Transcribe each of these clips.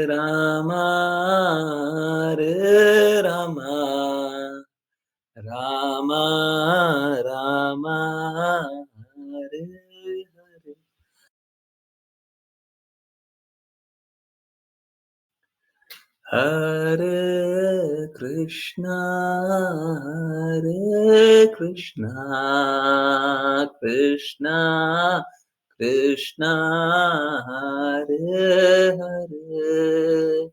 Rama, Hare Rama, Rama Rama, Hare Hare. Hare Krishna, Hare Krishna, Krishna Krishna, Hare Hare,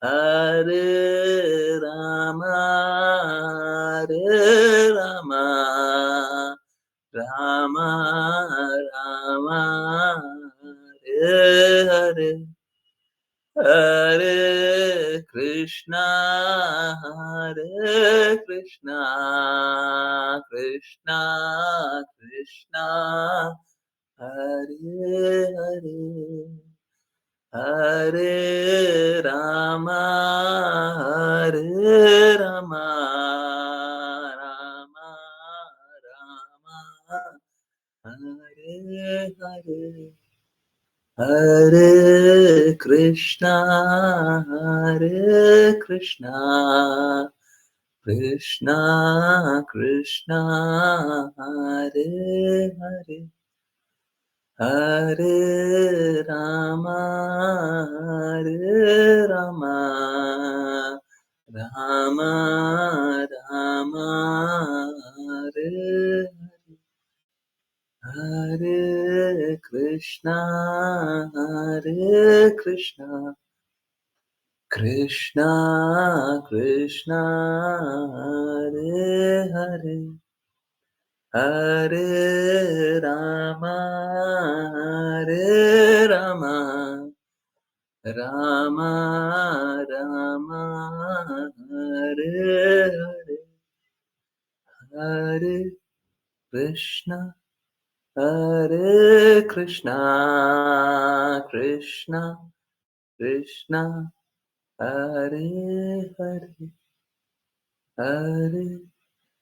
Hare Rama, Hare Rama, Rama Rama, Hare Hare. Hare Krishna, Hare Krishna, Krishna Krishna, Hare Hare, Hare Rama, Hare Rama, Rama Rama, Hare Hare. Hare Krishna, Hare Krishna, Krishna Krishna, Hare Hare, Hare Rama, Hare Rama, Rama Rama, Hare Hare Krishna, Hare Krishna, Krishna Krishna, Hare Hare, Hare Rama, Hare Rama, Rama Rama, Hare Hare, Hare Krishna, Hare Krishna, Krishna Krishna, Hare Hare, Hare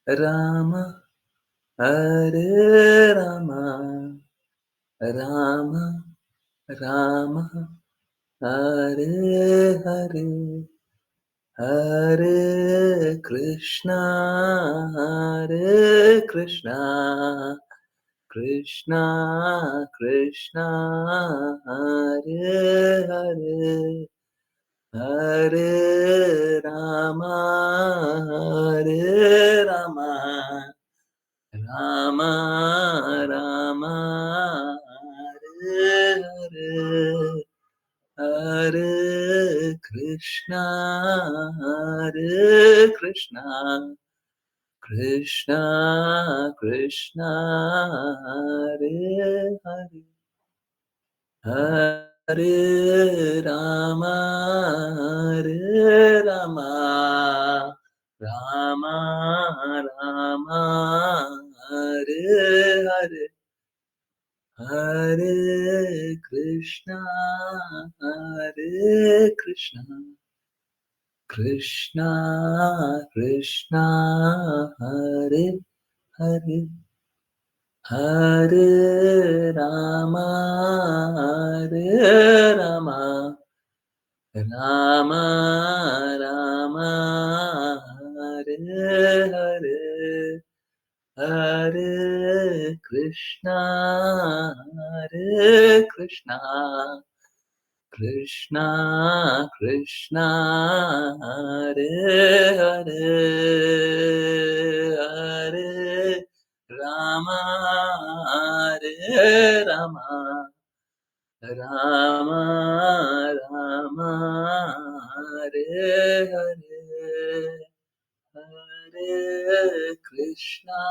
Rama, Hare Rama, Rama Rama, Hare Hare, Hare Krishna, Hare Krishna, Krishna Krishna, Hare Hare, Hare Rama, Hare Rama, Rama Rama, Hare Hare, Hare Krishna, Hare Krishna, Krishna Krishna, Hare Hare, Hare Rama, Hare Rama, Rama Rama, Hare Hare, Hare Krishna, Hare Krishna, Krishna Krishna, Hare Hare, Hare Rama, Hare Rama, Rama Rama, Hare Hare, Hare Krishna, Hare Krishna, Krishna Krishna, Hare Hare, Hare Rama, Hare Rama, Rama Rama, Hare Hare, Hare Krishna,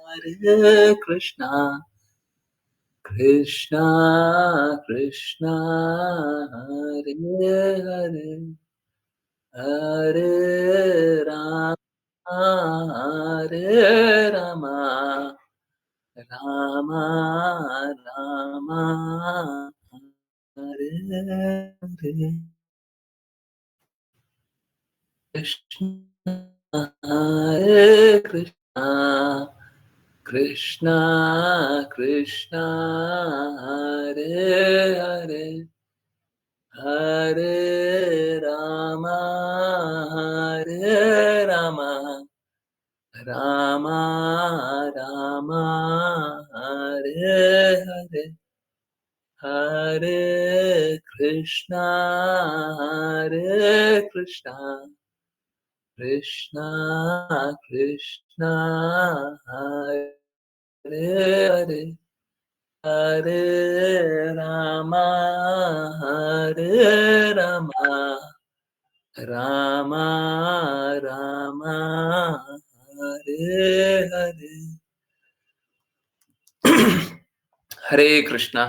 Hare Krishna, Krishna Krishna, Hare Hare, Hare Rama, Hare Rama, Rama Rama, Hare Hare, Krishna Hare Krishna, Krishna Krishna, Hare Hare, Hare Rama, Hare Rama, Rama Rama, Hare Hare, Hare Krishna, Hare Krishna, Krishna Krishna, Hare Hare, Hare Rama, Hare Rama, Rama Rama, Hare Hare। हरे Krishna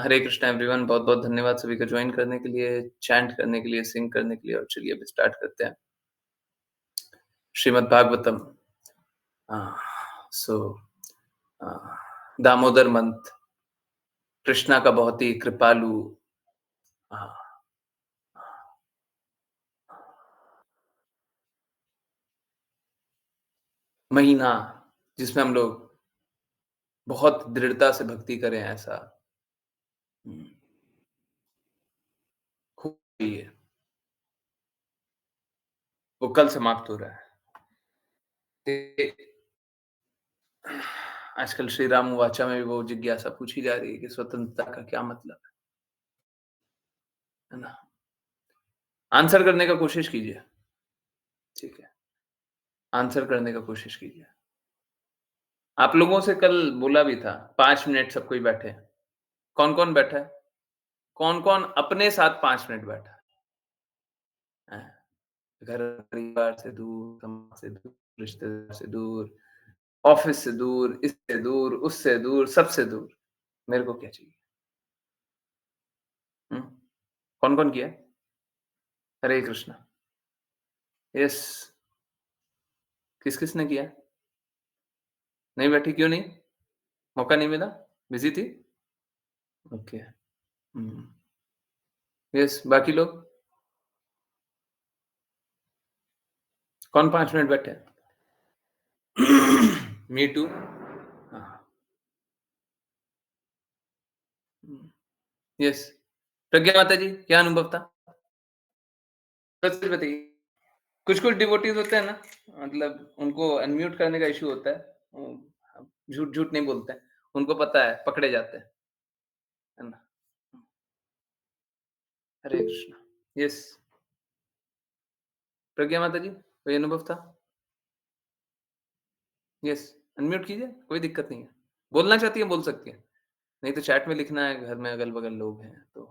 everyone, बहुत-बहुत धन्यवाद सभी का join करने के लिए, chant करने के लिए, सिंग करने के लिए और चलिए अभी स्टार्ट करते हैं। श्रीमद् भागवतम अ, सो अ, दामोदर मंथ कृष्णा का बहुत ही कृपालु अ, महीना जिसमें हम लोग बहुत दृढ़ता से भक्ति करें ऐसा हुँ, खूब ही है। वो कल समाप्त हो रहा है। ते आजकल श्री राम वाचा में भी वो जिज्ञासा पूछी जा रही है कि स्वतंत्रता का क्या मतलब है ना? आंसर करने का कोशिश कीजिए, ठीक है? आंसर करने का कोशिश कीजिए। आप लोगों से कल बोला भी था 5 मिनट सब कोई बैठे। कौन-कौन बैठा है? कौन-कौन अपने साथ 5 मिनट बैठा है? घर परिवार से दूर, समाज से दूर, रिश्तेदार से दूर, ऑफ़िस से दूर, इससे दूर, उससे दूर, सबसे दूर। मेरे को क्या चाहिए? हुँ? कौन-कौन किया? हरे कृष्णा। यस, किस-किस ने किया? नहीं बैठी, क्यों नहीं? मौका नहीं मिला? बिज़ी थी? ओके। हुँ। यस, बाकी लोग? कौन 5 मिनट बैठे? Me too. हाँ। हुँ। यस। प्रज्ञा माता जी, क्या अनुभव था? सच बताइए। कुछ-कुछ डिवोटीज़ होते हैं ना, मतलब उनको अनम्यूट करने का इश्यू होता है। झूठ-झूठ नहीं बोलते हैं। उनको पता है, पकड़े जाते हैं, है ना? हरे कृष्णा। यस। प्रज्ञा माता जी, कोई अनुभव था? यस। अनम्यूट कीजिए, कोई दिक्कत नहीं है। बोलना चाहती हैं, बोल सकती हैं। नहीं तो चैट में लिखना है, घर में अगल-बगल लोग हैं, तो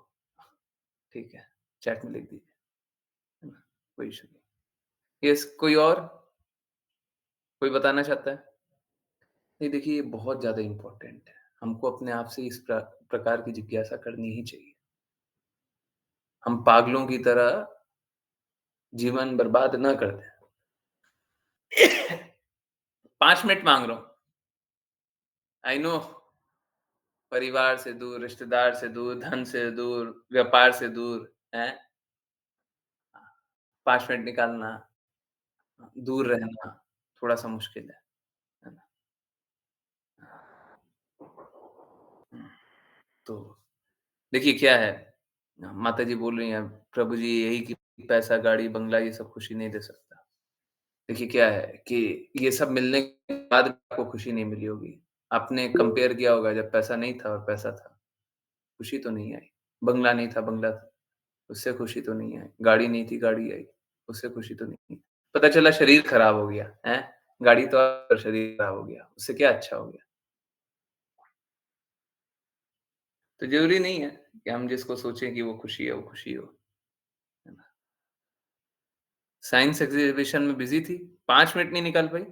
ठीक है, चैट में लिख दीजिए, है ना? कोई इश्यू नहीं। यस, कोई और? कोई बताना चाहता है? नहीं देखिए, ये बहुत ज़्यादा इम्पोर्टेंट है। हमको अपने आप से इस प्रकार की जिज्ञासा करनी ही चाहिए। हम पागलों की तरह जीवन बर्बाद ना कर दें। 5 मिनट माँग रहा हूँ। आई नो, परिवार से दूर, रिश्तेदार से दूर, धन से दूर, व्यापार से दूर, हैं? 5 मिनट निकालना, दूर रहना, थोड़ा-सा मुश्किल है ना? हुँ, तो देखिए क्या है, माताजी बोल रही हैं, प्रभु जी यही कि पैसा, गाड़ी, बंगला ये सब खुशी नहीं दे सकता। देखिए क्या है कि ये सब मिलने के बाद भी आपको खुशी नहीं मिली होगी। आपने कंपेयर किया होगा जब पैसा नहीं था और पैसा था, खुशी तो नहीं आई। बंगला नहीं था, बंगला था, उससे खुशी तो नहीं आई। गाड़ी नहीं थी, गाड़ी आई, उससे खुशी तो नहीं आई। पता चला शरीर खराब हो गया, हैं? गाड़ी तो आई पर शरीर खराब हो गया, उससे क्या अच्छा हो गया? तो ज़रूरी नहीं है कि हम जिसको सोचें कि वो खुशी है, वो खुशी हो, है ना? साइंस एग्ज़िबिशन में बिज़ी थी, 5 मिनट नहीं निकाल पाई,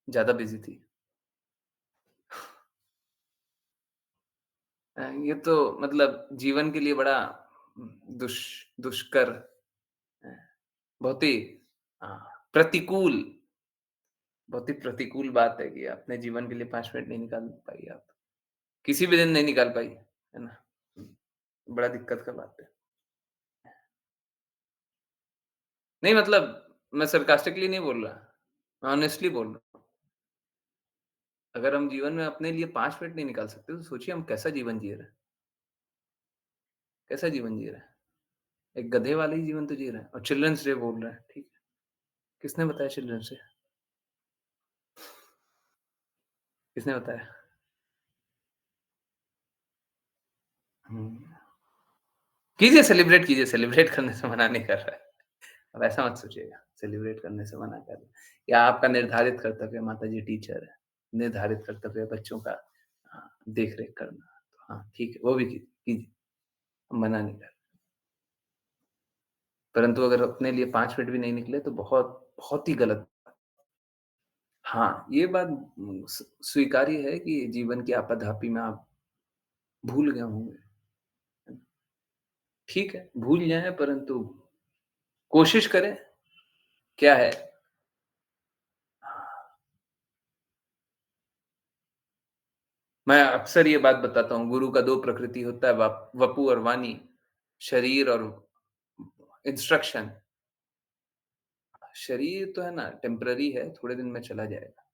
ज़्यादा बिज़ी थी। ये तो मतलब जीवन के लिए बड़ा दुष दुष्कर अ, बहुत ही अ, प्रतिकूल बहुत ही प्रतिकूल बात है कि अपने जीवन के लिए 5 मिनट नहीं निकाल पाई आप। किसी भी दिन नहीं निकाल पाई, है ना? बड़ा दिक्कत का बात है। नहीं मतलब मैं सार्कास्टिकली नहीं बोल रहा, मैं ऑनेस्टली बोल रहा हूँ। अगर हम जीवन में अपने लिए 5 मिनट नहीं निकाल सकते, तो सोचिए हम कैसा जीवन जी रहे हैं, कैसा जीवन जी रहे हैं। एक गधे वाला ही जीवन तो जी रहा है और चिल्ड्रन्स डे बोल रहा है, ठीक है। किसने बताया चिल्ड्रन्स डे? किसने बताया? हुँ। कीजिए, सेलिब्रेट करने से मना नहीं कर रहा है। अब ऐसा मत सोचिएगा, सेलिब्रेट करने से मना कर रहे हैं। या आपका निर्धारित कर्तव्य माताजी टीचर है, निर्धारित कर्तव्य बच्चों का देख-रेख करना। तो हाँ, ठीक है, वो भी कीजिए, हम मना नहीं कर रहे। परंतु अगर अपने लिए 5 मिनट भी नहीं निकले तो बहुत ही गलत। हाँ, ये बात स्वीकार्य है कि जीवन की आपाधापी में आप भूल गए होंगे। ठीक है, भूल जाएँ परंतु कोशिश करें, क्या है मैं अक्सर ये बात बताता हूँ, गुरु का 2 प्रकृति होता है, वपु और वाणी, शरीर और इंस्ट्रक्शन। शरीर तो है ना टेम्परेरी है, थोड़े दिन में चला जाएगा।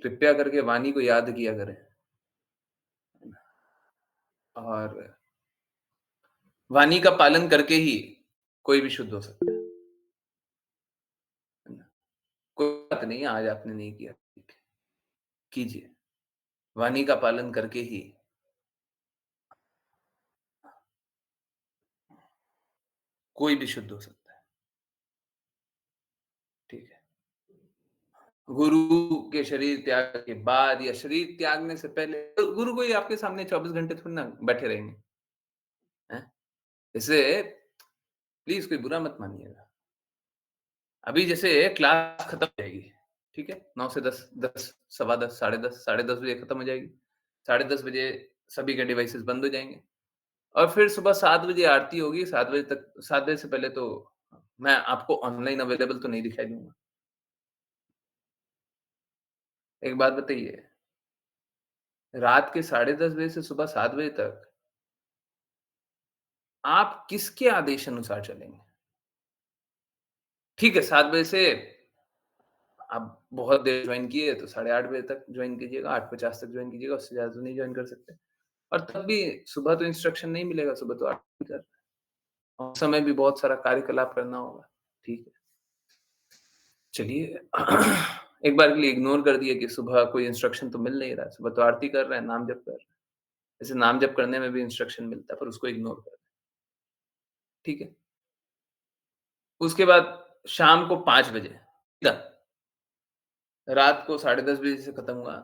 कृपया करके वाणी को याद किया करें, है ना? और वाणी का पालन करके ही कोई भी शुद्ध हो सकता है ना? कोई बात नहीं, आज आपने नहीं किया, ठीक है, कीजिए। वाणी का पालन करके ही कोई भी शुद्ध हो सकता है, ठीक है। गुरु के शरीर त्याग के बाद या शरीर त्यागने से पहले तो गुरु कोई आपके सामने 24 घंटे थोड़ी ना बैठे रहेंगे, हैं? जैसे प्लीज़ कोई बुरा मत मानिएगा। अभी जैसे क्लास खत्म हो जाएगी, ठीक है? 9 से 10, 10, सवा 10, साढ़े 10 बजे खत्म हो जाएगी। साढ़े 10 बजे सभी के डिवाइसेज़ बंद हो जाएँगे और फिर सुबह 7 बजे आरती होगी, 7 बजे तक 7 बजे से पहले तो मैं आपको ऑनलाइन अवेलेबल तो नहीं दिखाई दूँगा। एक बात बताइए, रात के साढ़े 10 बजे से सुबह 7 बजे तक आप किसके आदेश अनुसार चलेंगे? ठीक है, 7 बजे से आप बहुत देर जॉइन किए तो साढ़े 8 बजे तक जॉइन कीजिएगा, 8:50 तक जॉइन कीजिएगा, उससे ज़्यादा तो नहीं जॉइन कर सकते। और तब भी सुबह तो इंस्ट्रक्शन नहीं मिलेगा, सुबह तो आरती कर और उस समय भी बहुत सारा कार्यकलाप करना होगा, ठीक है। चलिए एक बार के लिए इग्नोर कर दिए कि सुबह कोई इंस्ट्रक्शन तो मिल नहीं रहा है, सुबह तो आरती कर रहे हैं, नाम जप कर रहे हैं। जैसे नाम जप करने में भी इंस्ट्रक्शन मिलता है, पर उसको इग्नोर कर रहे हैं, ठीक है। उसके बाद शाम को 5 बजे रात को साढ़े 10 बजे से खत्म हुआ,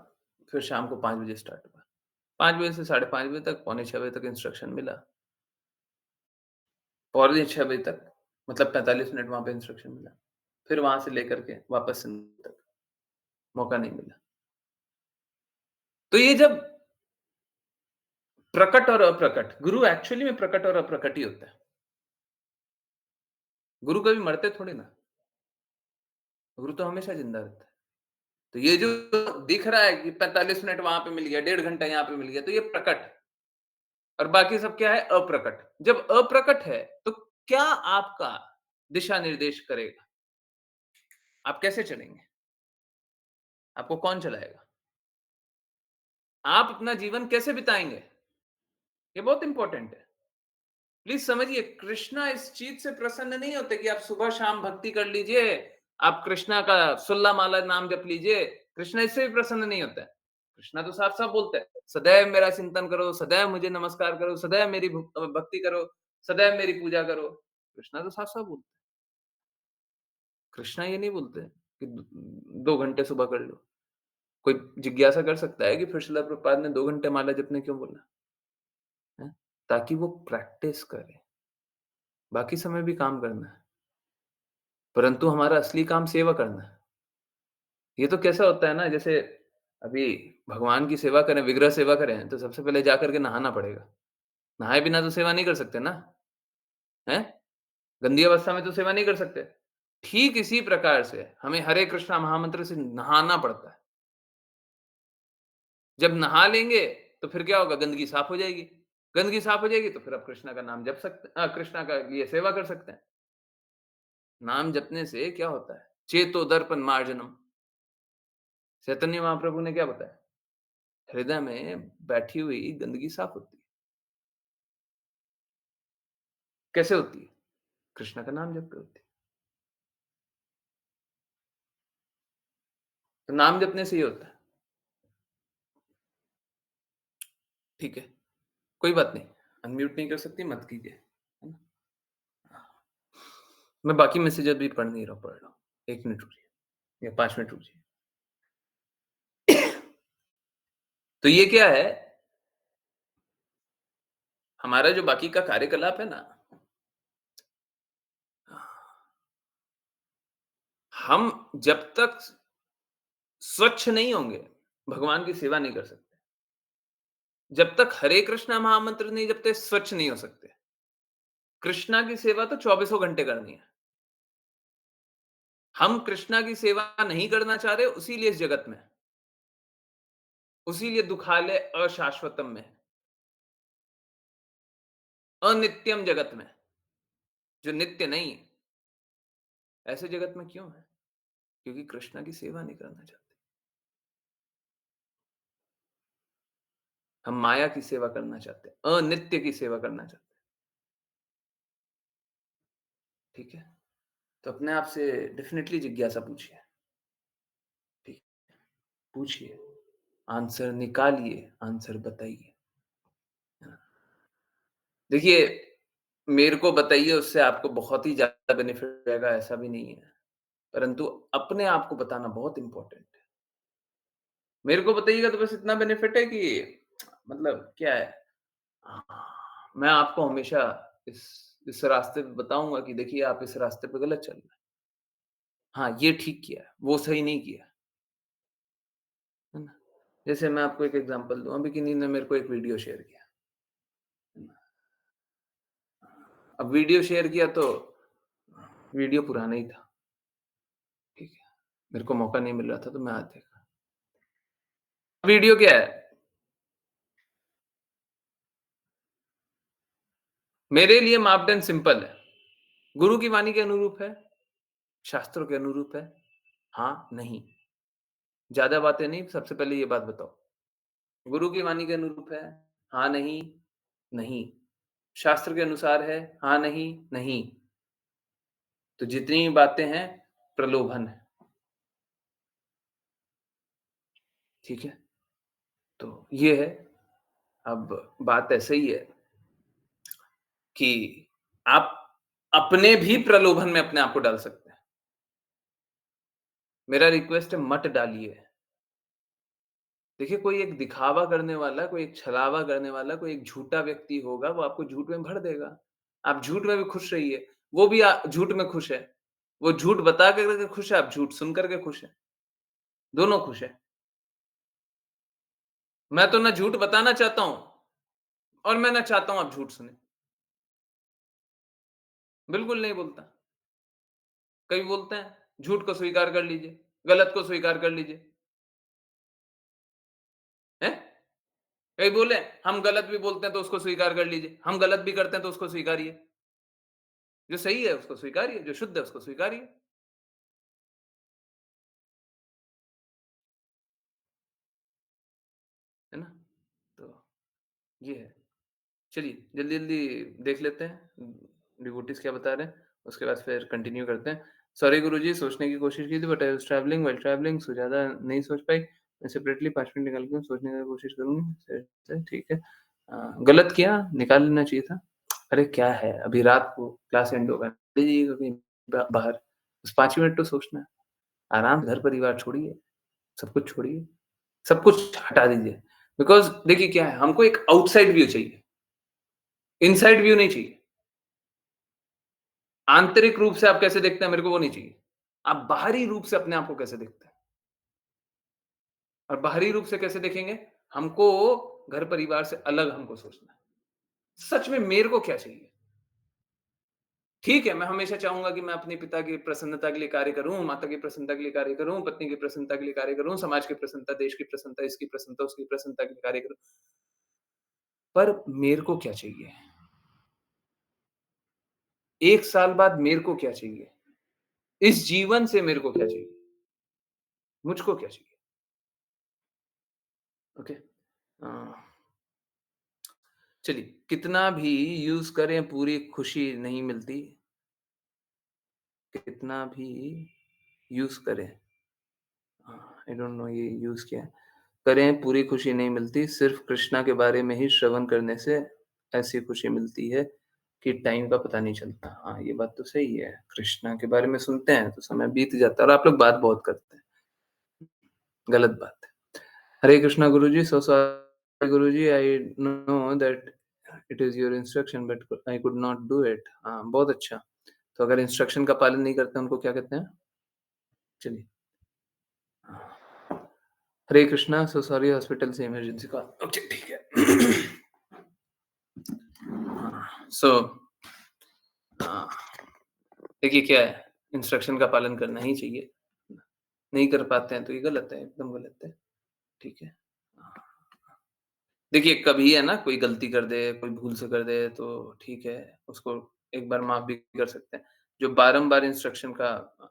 फिर शाम को 5 बजे स्टार्ट हुआ। 5 बजे से साढ़े 5 बजे तक, पौने 6 बजे तक इंस्ट्रक्शन मिला। पौने 6 बजे तक मतलब 45 मिनट वहाँ पे इंस्ट्रक्शन मिला। फिर वहाँ से लेकर के वापस से 9 तक मौका नहीं मिला। तो ये जब प्रकट और अप्रकट गुरु एक्चुअली में प्रकट और अप्रकट ही होता है। गुरु कभी मरते थोड़ी ना, गुरु तो हमेशा ज़िंदा रहता है। तो ये जो दिख रहा है कि 45 मिनट वहाँ पे मिल गया, डेढ़ घंटा यहाँ पे मिल गया, तो ये प्रकट और बाकी सब क्या है? अप्रकट। जब अप्रकट है, तो क्या आपका दिशा निर्देश करेगा? आप कैसे चलेंगे? आपको कौन चलाएगा? आप अपना जीवन कैसे बिताएँगे? ये बहुत इम्पोर्टेंट है। प्लीज़ समझिए, कृष्णा इस चीज़ से प्रसन्न नहीं होते कि आप सुबह-शाम भक्ति कर लीजिए, आप कृष्णा का सुल्ला माला नाम जप लीजिए, कृष्णा इससे भी प्रसन्न नहीं होता है। कृष्णा तो साफ-साफ बोलता है, "सदैव मेरा चिंतन करो, सदैव मुझे नमस्कार करो, सदैव मेरी भक्ति करो, सदैव मेरी पूजा करो।" कृष्णा तो साफ-साफ बोलता है। कृष्णा ये नहीं बोलते कि 2 घंटे सुबह कर लो। कोई जिज्ञासा कर सकता है कि फिर शिला प्रभुपाद ने 2 घंटे माला जपने क्यों बोला? हैं? ताकि वो प्रैक्टिस करे, बाकी समय भी काम करना है, परंतु हमारा असली काम सेवा करना है। ये तो कैसा होता है ना जैसे अभी भगवान की सेवा करें, विग्रह सेवा करें, तो सबसे पहले जाकर के नहाना पड़ेगा। नहाए बिना तो सेवा नहीं कर सकते ना, हैं? गंदी अवस्था में तो सेवा नहीं कर सकते। ठीक इसी प्रकार से हमें हरे कृष्णा महामंत्र से नहाना पड़ता है। जब नहा लेंगे, तो फिर क्या होगा? गंदगी साफ हो जाएगी। गंदगी साफ हो जाएगी, तो फिर आप कृष्णा का नाम जप सकते कृष्णा का ये सेवा कर सकते हैं। नाम जपने से क्या होता है? चेतो दर्पण मार्जनम। चैतन्य महाप्रभु ने क्या बताया? हृदय में बैठी हुई गंदगी साफ होती है। कैसे होती है? कृष्ण का नाम जप के होती है। तो नाम जपने से ये होता है। ठीक है, कोई बात नहीं। अनम्यूट नहीं कर सकती, मत कीजिए। है ना? मैं बाकी मैसेज अभी पढ़ नहीं रहा हूँ, पढ़ रहा हूँ। 1 मिनट रुकिए या 5 मिनट रुकिए। तो ये क्या है, हमारा जो बाकी का कार्यकलाप है ना, हम जब तक स्वच्छ नहीं होंगे, भगवान की सेवा नहीं कर सकते। जब तक हरे कृष्णा महामंत्र नहीं जपते, स्वच्छ नहीं हो सकते। कृष्णा की सेवा तो चौबीसों घंटे करनी है। हम कृष्णा की सेवा नहीं करना चाह रहे, उसीलिए इस जगत में, उसीलिए दुखालय अशाश्वतम में, अनित्यम जगत में, जो नित्य नहीं है। ऐसे जगत में क्यों है? क्योंकि कृष्णा की सेवा नहीं करना चाहते। हम माया की सेवा करना चाहते हैं, अनित्य की सेवा करना चाहते हैं। ठीक है? तो अपने आप से डेफिनिटली जिज्ञासा पूछिए। ठीक, पूछिए, आंसर निकालिए, आंसर बताइए। है ना? देखिए, मेरे को बताइए उससे आपको बहुत ही ज़्यादा बेनिफिट रहेगा ऐसा भी नहीं है। परंतु अपने आप को बताना बहुत इम्पोर्टेंट है। मेरे को बताइएगा तो बस इतना बेनिफिट है कि मतलब क्या है, मैं आपको हमेशा इस इस रास्ते पे बताऊँगा कि देखिए आप इस रास्ते पे गलत चल रहे हैं। हाँ, ये ठीक किया है, वो सही नहीं किया, है ना? जैसे मैं आपको एक एग्ज़ाम्पल दूँ, अभी किन्हीं ने मेरे को एक वीडियो शेयर किया, है ना? अब वीडियो शेयर किया तो वीडियो पुराना ही था, ठीक है? मेरे को मौका नहीं मिल रहा था तो मैं आज देखा। वीडियो क्या है? मेरे लिए मापदंड सिंपल है। गुरु की वाणी के अनुरूप है, शास्त्रों के अनुरूप है, हाँ, नहीं। ज़्यादा बातें नहीं, सबसे पहले ये बात बताओ। गुरु की वाणी के अनुरूप है, हाँ, नहीं, नहीं। शास्त्र के अनुसार है, हाँ, नहीं, नहीं। तो जितनी भी बातें हैं, प्रलोभन है, ठीक है? तो ये है, अब बात ऐसे ही है कि आप अपने भी प्रलोभन में अपने आप को डाल सकते हैं। मेरा रिक्वेस्ट है मत डालिए। देखिए, कोई एक दिखावा करने वाला, कोई एक छलावा करने वाला, कोई एक झूठा व्यक्ति होगा, वो आपको झूठ में भर देगा। आप झूठ में भी खुश रहिए, वो भी झूठ में खुश है। वो झूठ बता कर के खुश है, आप झूठ सुन कर के खुश हैं, दोनों खुश हैं। मैं तो ना झूठ बताना चाहता हूँ और मैं ना चाहता हूँ आप झूठ सुनें। बिल्कुल नहीं बोलता। कभी बोलते हैं, झूठ को स्वीकार कर लीजिए, गलत को स्वीकार कर लीजिए, हैं? कभी बोले, हम गलत भी बोलते हैं तो उसको स्वीकार कर लीजिए, हम गलत भी करते हैं तो उसको स्वीकारिए। जो सही है उसको स्वीकारिए, जो शुद्ध है उसको स्वीकारिए। है ना? तो ये है। चलिए, जल्दी-जल्दी देख लेते हैं, डिवोटीज़ क्या बता रहे हैं, उसके बाद फिर कंटिन्यू करते हैं। सॉरी गुरुजी, सोचने की कोशिश की थी but I was travelling, while travelling so ज़्यादा नहीं सोच पाई। मैं सेपरेटली 5 मिनट निकाल के सोचने की कोशिश करूँगी। फिर से ठीक है। गलत किया, निकाल लेना चाहिए था। अरे क्या है, अभी रात को क्लास एंड होगा, चले जाइएगा कहीं बाहर, बस 5 मिनट तो सोचना है। आराम से घर-परिवार छोड़िए, सब कुछ छोड़िए, सब कुछ हटा दीजिए। बिकॉज़ देखिए क्या है, हमको एक आउटसाइड व्यू चाहिए, इनसाइड व्यू नहीं चाहिए। आंतरिक रूप से आप कैसे देखते हैं मेरे को वो नहीं चाहिए। आप बाहरी रूप से अपने आप को कैसे देखते हैं और बाहरी रूप से कैसे देखेंगे? हमको घर-परिवार से अलग हमको सोचना है। सच में मेरे को क्या चाहिए? ठीक है, मैं हमेशा चाहूँगा कि मैं अपने पिता की प्रसन्नता के लिए कार्य करूँ, माता की प्रसन्नता के लिए कार्य करूँ, पत्नी की प्रसन्नता के लिए कार्य करूँ, समाज की प्रसन्नता, देश की प्रसन्नता, इसकी प्रसन्नता, उसकी प्रसन्नता के लिए कार्य करूँ। पर मेरे को क्या चाहिए? 1 साल बाद मेरे को क्या चाहिए? इस जीवन से मेरे को क्या चाहिए? मुझको क्या चाहिए? ओके? अ, चलिए, कितना भी यूज़ करें पूरी खुशी नहीं मिलती, कितना भी यूज़ करें आई डोंट नो ये यूज़ क्या है? करें पूरी खुशी नहीं मिलती, सिर्फ़ कृष्णा के बारे में ही श्रवण करने से ऐसी खुशी मिलती है कि टाइम का पता नहीं चलता। हाँ, ये बात तो सही है, कृष्णा के बारे में सुनते हैं तो समय बीत जाता है और आप लोग बात बहुत करते हैं, गलत बात है। Hare Krishna Guruji, so sorry Guruji, I know that it is your instruction but I could not do it. हाँ, बहुत अच्छा। तो अगर इंस्ट्रक्शन का पालन नहीं करते उनको क्या कहते हैं? चलिए। हरे कृष्णा, सो सॉरी हॉस्पिटल से इमरजेंसी कॉल। ओके, ठीक है। सो हाँ, देखिए क्या है, इंस्ट्रक्शन का पालन करना ही चाहिए। नहीं कर पाते हैं तो ये गलत है, एकदम गलत है। ठीक है। देखिए, कभी है ना कोई गलती कर दे, कोई भूल से कर दे तो ठीक है, उसको एक बार माफ़ भी कर सकते हैं। जो बारंबार इंस्ट्रक्शन का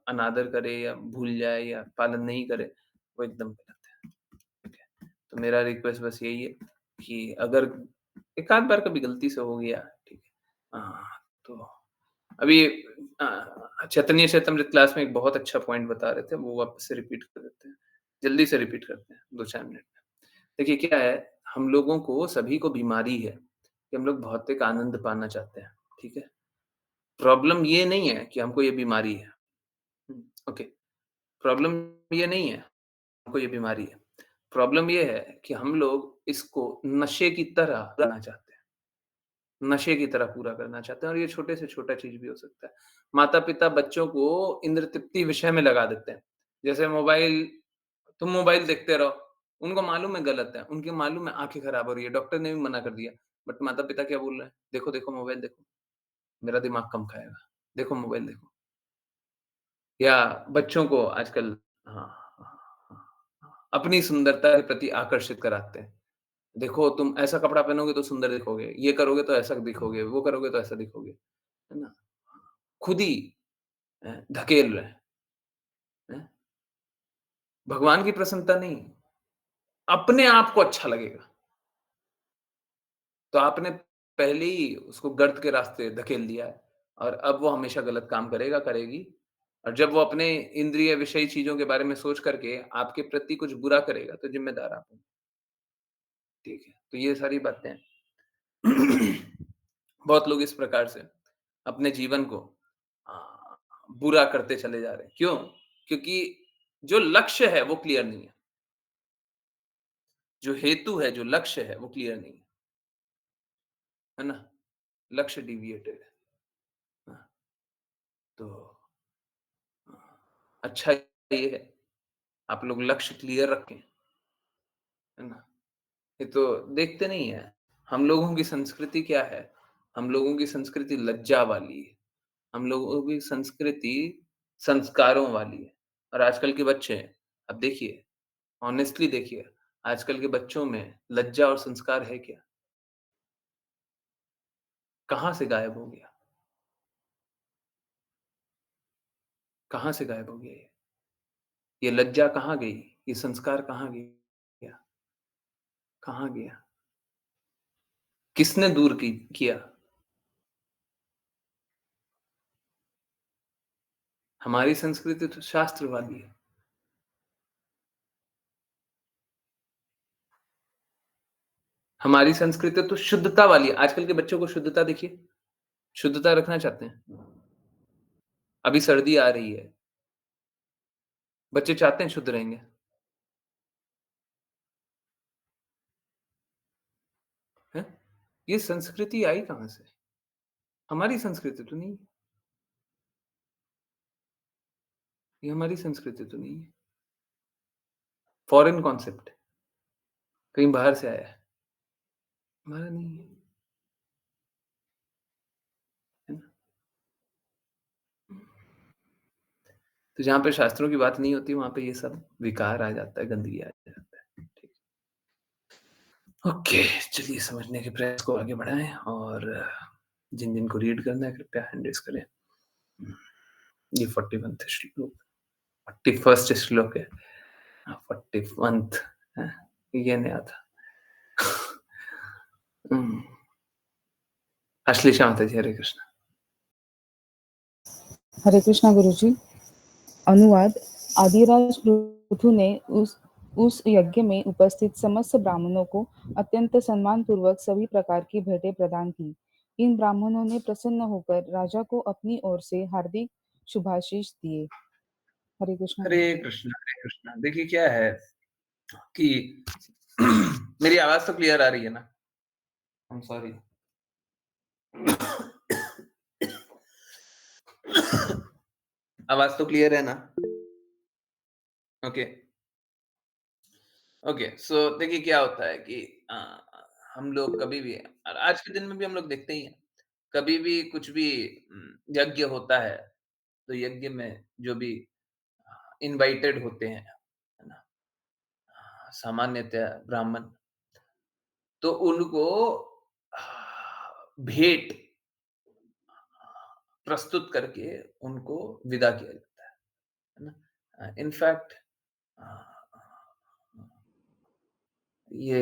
अनादर करे या भूल जाए या पालन नहीं करे, वो एकदम गलत है। ठीक है। तो मेरा रिक्वेस्ट बस यही है कि अगर एक आध बार कभी गलती से हो गया, ठीक है। तो अभी चैतन्य चेतमृत क्लास में एक बहुत अच्छा पॉइंट बता रहे थे, वो वापस से रिपीट कर देते हैं। जल्दी से रिपीट करते हैं, 2-4 मिनट में। देखिए क्या है, हम लोगों को सभी को बीमारी है कि हम लोग भौतिक आनंद पाना चाहते हैं, ठीक है? प्रॉब्लम ये नहीं है कि हमको ये बीमारी है। हुँ, ओके। प्रॉब्लम ये नहीं है, हमको ये बीमारी है। प्रॉब्लम ये है कि हम लोग इसको नशे की तरह करना चाहते हैं। नशे की तरह पूरा करना चाहते हैं और ये छोटे से छोटा चीज़ भी हो सकता है। माता-पिता बच्चों को इंद्र तृप्ति विषय में लगा देते हैं। जैसे मोबाइल तुम मोबाइल देखते रहो, उनको मालूम है गलत है, उनकी मालूम है आँखें खराब हो रही है, डॉक्टर ने भी मना कर दिया, बट माता-पिता क्या बोल रहे हैं, "देखो, देखो मोबाइल देखो, मेरा दिमाग कम खाएगा, देखो मोबाइल देखो।" या बच्चों को आजकल हाँ, हाँ, हाँ, हाँ, अपनी सुंदरता के प्रति आकर्षित कराते हैं। देखो तुम ऐसा कपड़ा पहनोगे तो सुंदर दिखोगे, ये करोगे तो ऐसा दिखोगे, वो करोगे तो ऐसा दिखोगे, है ना? खुद ही धकेल रहे हैं। भगवान की प्रसन्नता नहीं, अपने आप को अच्छा लगेगा। तो आपने पहले ही उसको गर्त के रास्ते धकेल दिया है और अब वो हमेशा गलत काम करेगा, करेगी और जब वो अपने इंद्रिय विषयी चीज़ों के बारे में सोच करके आपके प्रति कुछ बुरा करेगा, तो ज़िम्मेदार आप हैं। ठीक है, तो ये सारी बातें हैं। बहुत लोग इस प्रकार से अपने जीवन को अ, बुरा करते चले जा रहे हैं। क्यों? क्योंकि जो लक्ष्य है वो क्लियर नहीं है। जो हेतु है, जो लक्ष्य है वो क्लियर नहीं है। है ना? लक्ष्य डेविएटेड है। हाँ, तो अच्छा ये है, आप लोग लक्ष्य क्लियर रखें, है ना? ये तो देखते नहीं हैं। हम लोगों की संस्कृति क्या है? हम लोगों की संस्कृति लज्जा वाली है। हम लोगों की संस्कृति संस्कारों वाली है और आजकल के बच्चे अब देखिए, ऑनेस्टली देखिए, आजकल के बच्चों में लज्जा और संस्कार है क्या? कहाँ से गायब हो गया? कहाँ से गायब हो गया ये? ये लज्जा कहाँ गई? ये संस्कार कहाँ गया? कहाँ गया? किसने दूर की किया? हमारी संस्कृति तो शास्त्र वाली है। हमारी संस्कृति तो शुद्धता वाली है। आजकल के बच्चों को शुद्धता देखिए, शुद्धता रखना चाहते हैं। अभी सर्दी आ रही है, बच्चे चाहते हैं शुद्ध रहेंगे, हैं? ये संस्कृति आई कहाँ से? हमारी संस्कृति तो नहीं है, ये हमारी संस्कृति तो नहीं है। फॉरेन कॉन्सेप्ट है, कहीं बाहर से आया है, हमारा नहीं है, है ना? तो जहाँ पे शास्त्रों की बात नहीं होती, वहाँ पे ये सब विकार आ जाता है, गंदगी आ जाता है। ठीक। ओके, चलिए समझने के प्रयास को आगे बढ़ाएँ और जिन-जिन को रीड करना है कृपया हैंड रेज़ करें। हुँ, ये 41th श्लोक 41st श्लोक है। 41th हैं, ये नया था। हुँ, अश्लेषा माता जी, हरे कृष्ण। हरे कृष्णा गुरुजी। अनुवाद। आदिराज पृथु ने उस यज्ञ में उपस्थित समस्त ब्राह्मणों को अत्यंत सम्मान पूर्वक सभी प्रकार की भेंटें प्रदान की। इन ब्राह्मणों ने प्रसन्न होकर राजा को अपनी ओर से हार्दिक शुभाशीष दिए। हरे कृष्णा हरे गुरुजी। कृष्ण, हरे कृष्ण। देखिए क्या है कि मेरी आवाज़ तो क्लियर आ रही है ना? I am sorry. आवाज़ तो क्लियर है ना? Okay, okay. सो देखिए क्या होता है कि अ, हम लोग कभी भी और आज के दिन में भी हम लोग देखते ही हैं, कभी भी कुछ भी यज्ञ होता है, तो यज्ञ में जो भी इनवाइटेड होते हैं, है ना? सामान्यतः ब्राह्मण, तो उनको भेंट प्रस्तुत करके उनको विदा किया जाता है ना? इनफैक्ट अ, ये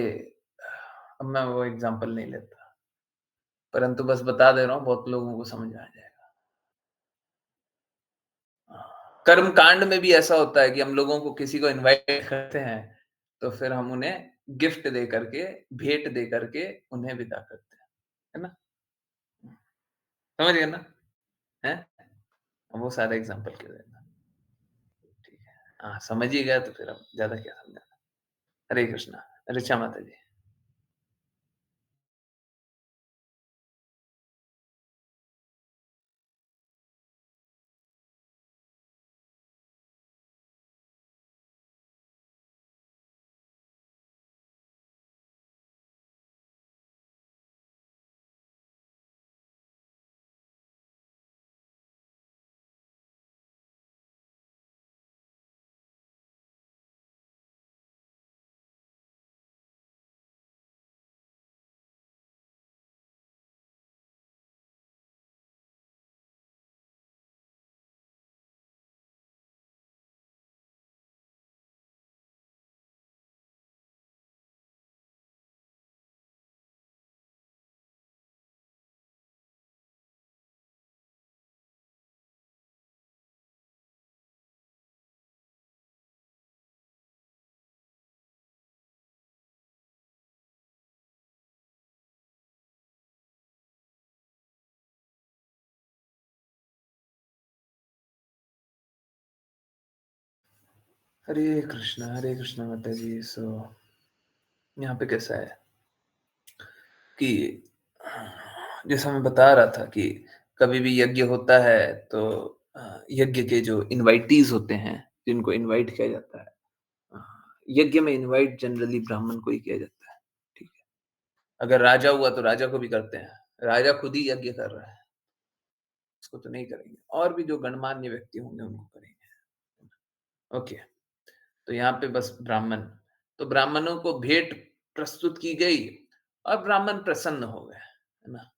अब मैं वो एग्ज़ाम्पल नहीं लेता, परंतु बस बता दे रहा हूँ, बहुत लोगों को समझ में आ जाएगा। कर्म कांड में भी ऐसा होता है कि हम लोगों को किसी को इनवाइट करते हैं, तो फिर हम उन्हें गिफ्ट दे करके, भेंट दे करके उन्हें विदा करते हैं, है ना? समझ गए ना? हैं? वो सारे एग्ज़ाम्पल क्यों देना? ठीक है। हाँ, समझ ही गए तो फिर अब ज़्यादा क्या समझाना। हरे कृष्णा, ऋचा माता जी। हरे कृष्णा माता जी। सो यहाँ पे कैसा है कि जैसा मैं बता रहा था कि कभी भी यज्ञ होता है तो यज्ञ के जो इनवाइटीज़ होते हैं, जिनको इनवाइट किया जाता है, अ, यज्ञ में इनवाइट जनरली ब्राह्मण को ही किया जाता है, ठीक है। अगर राजा हुआ तो राजा को भी करते हैं, राजा खुद ही यज्ञ कर रहा है, उसको तो नहीं करेंगे और भी जो गणमान्य व्यक्ति होंगे उनको करेंगे। ओके, तो यहाँ पे बस ब्राह्मण, तो ब्राह्मणों को भेंट प्रस्तुत की गई और ब्राह्मण प्रसन्न हो गए, है ना?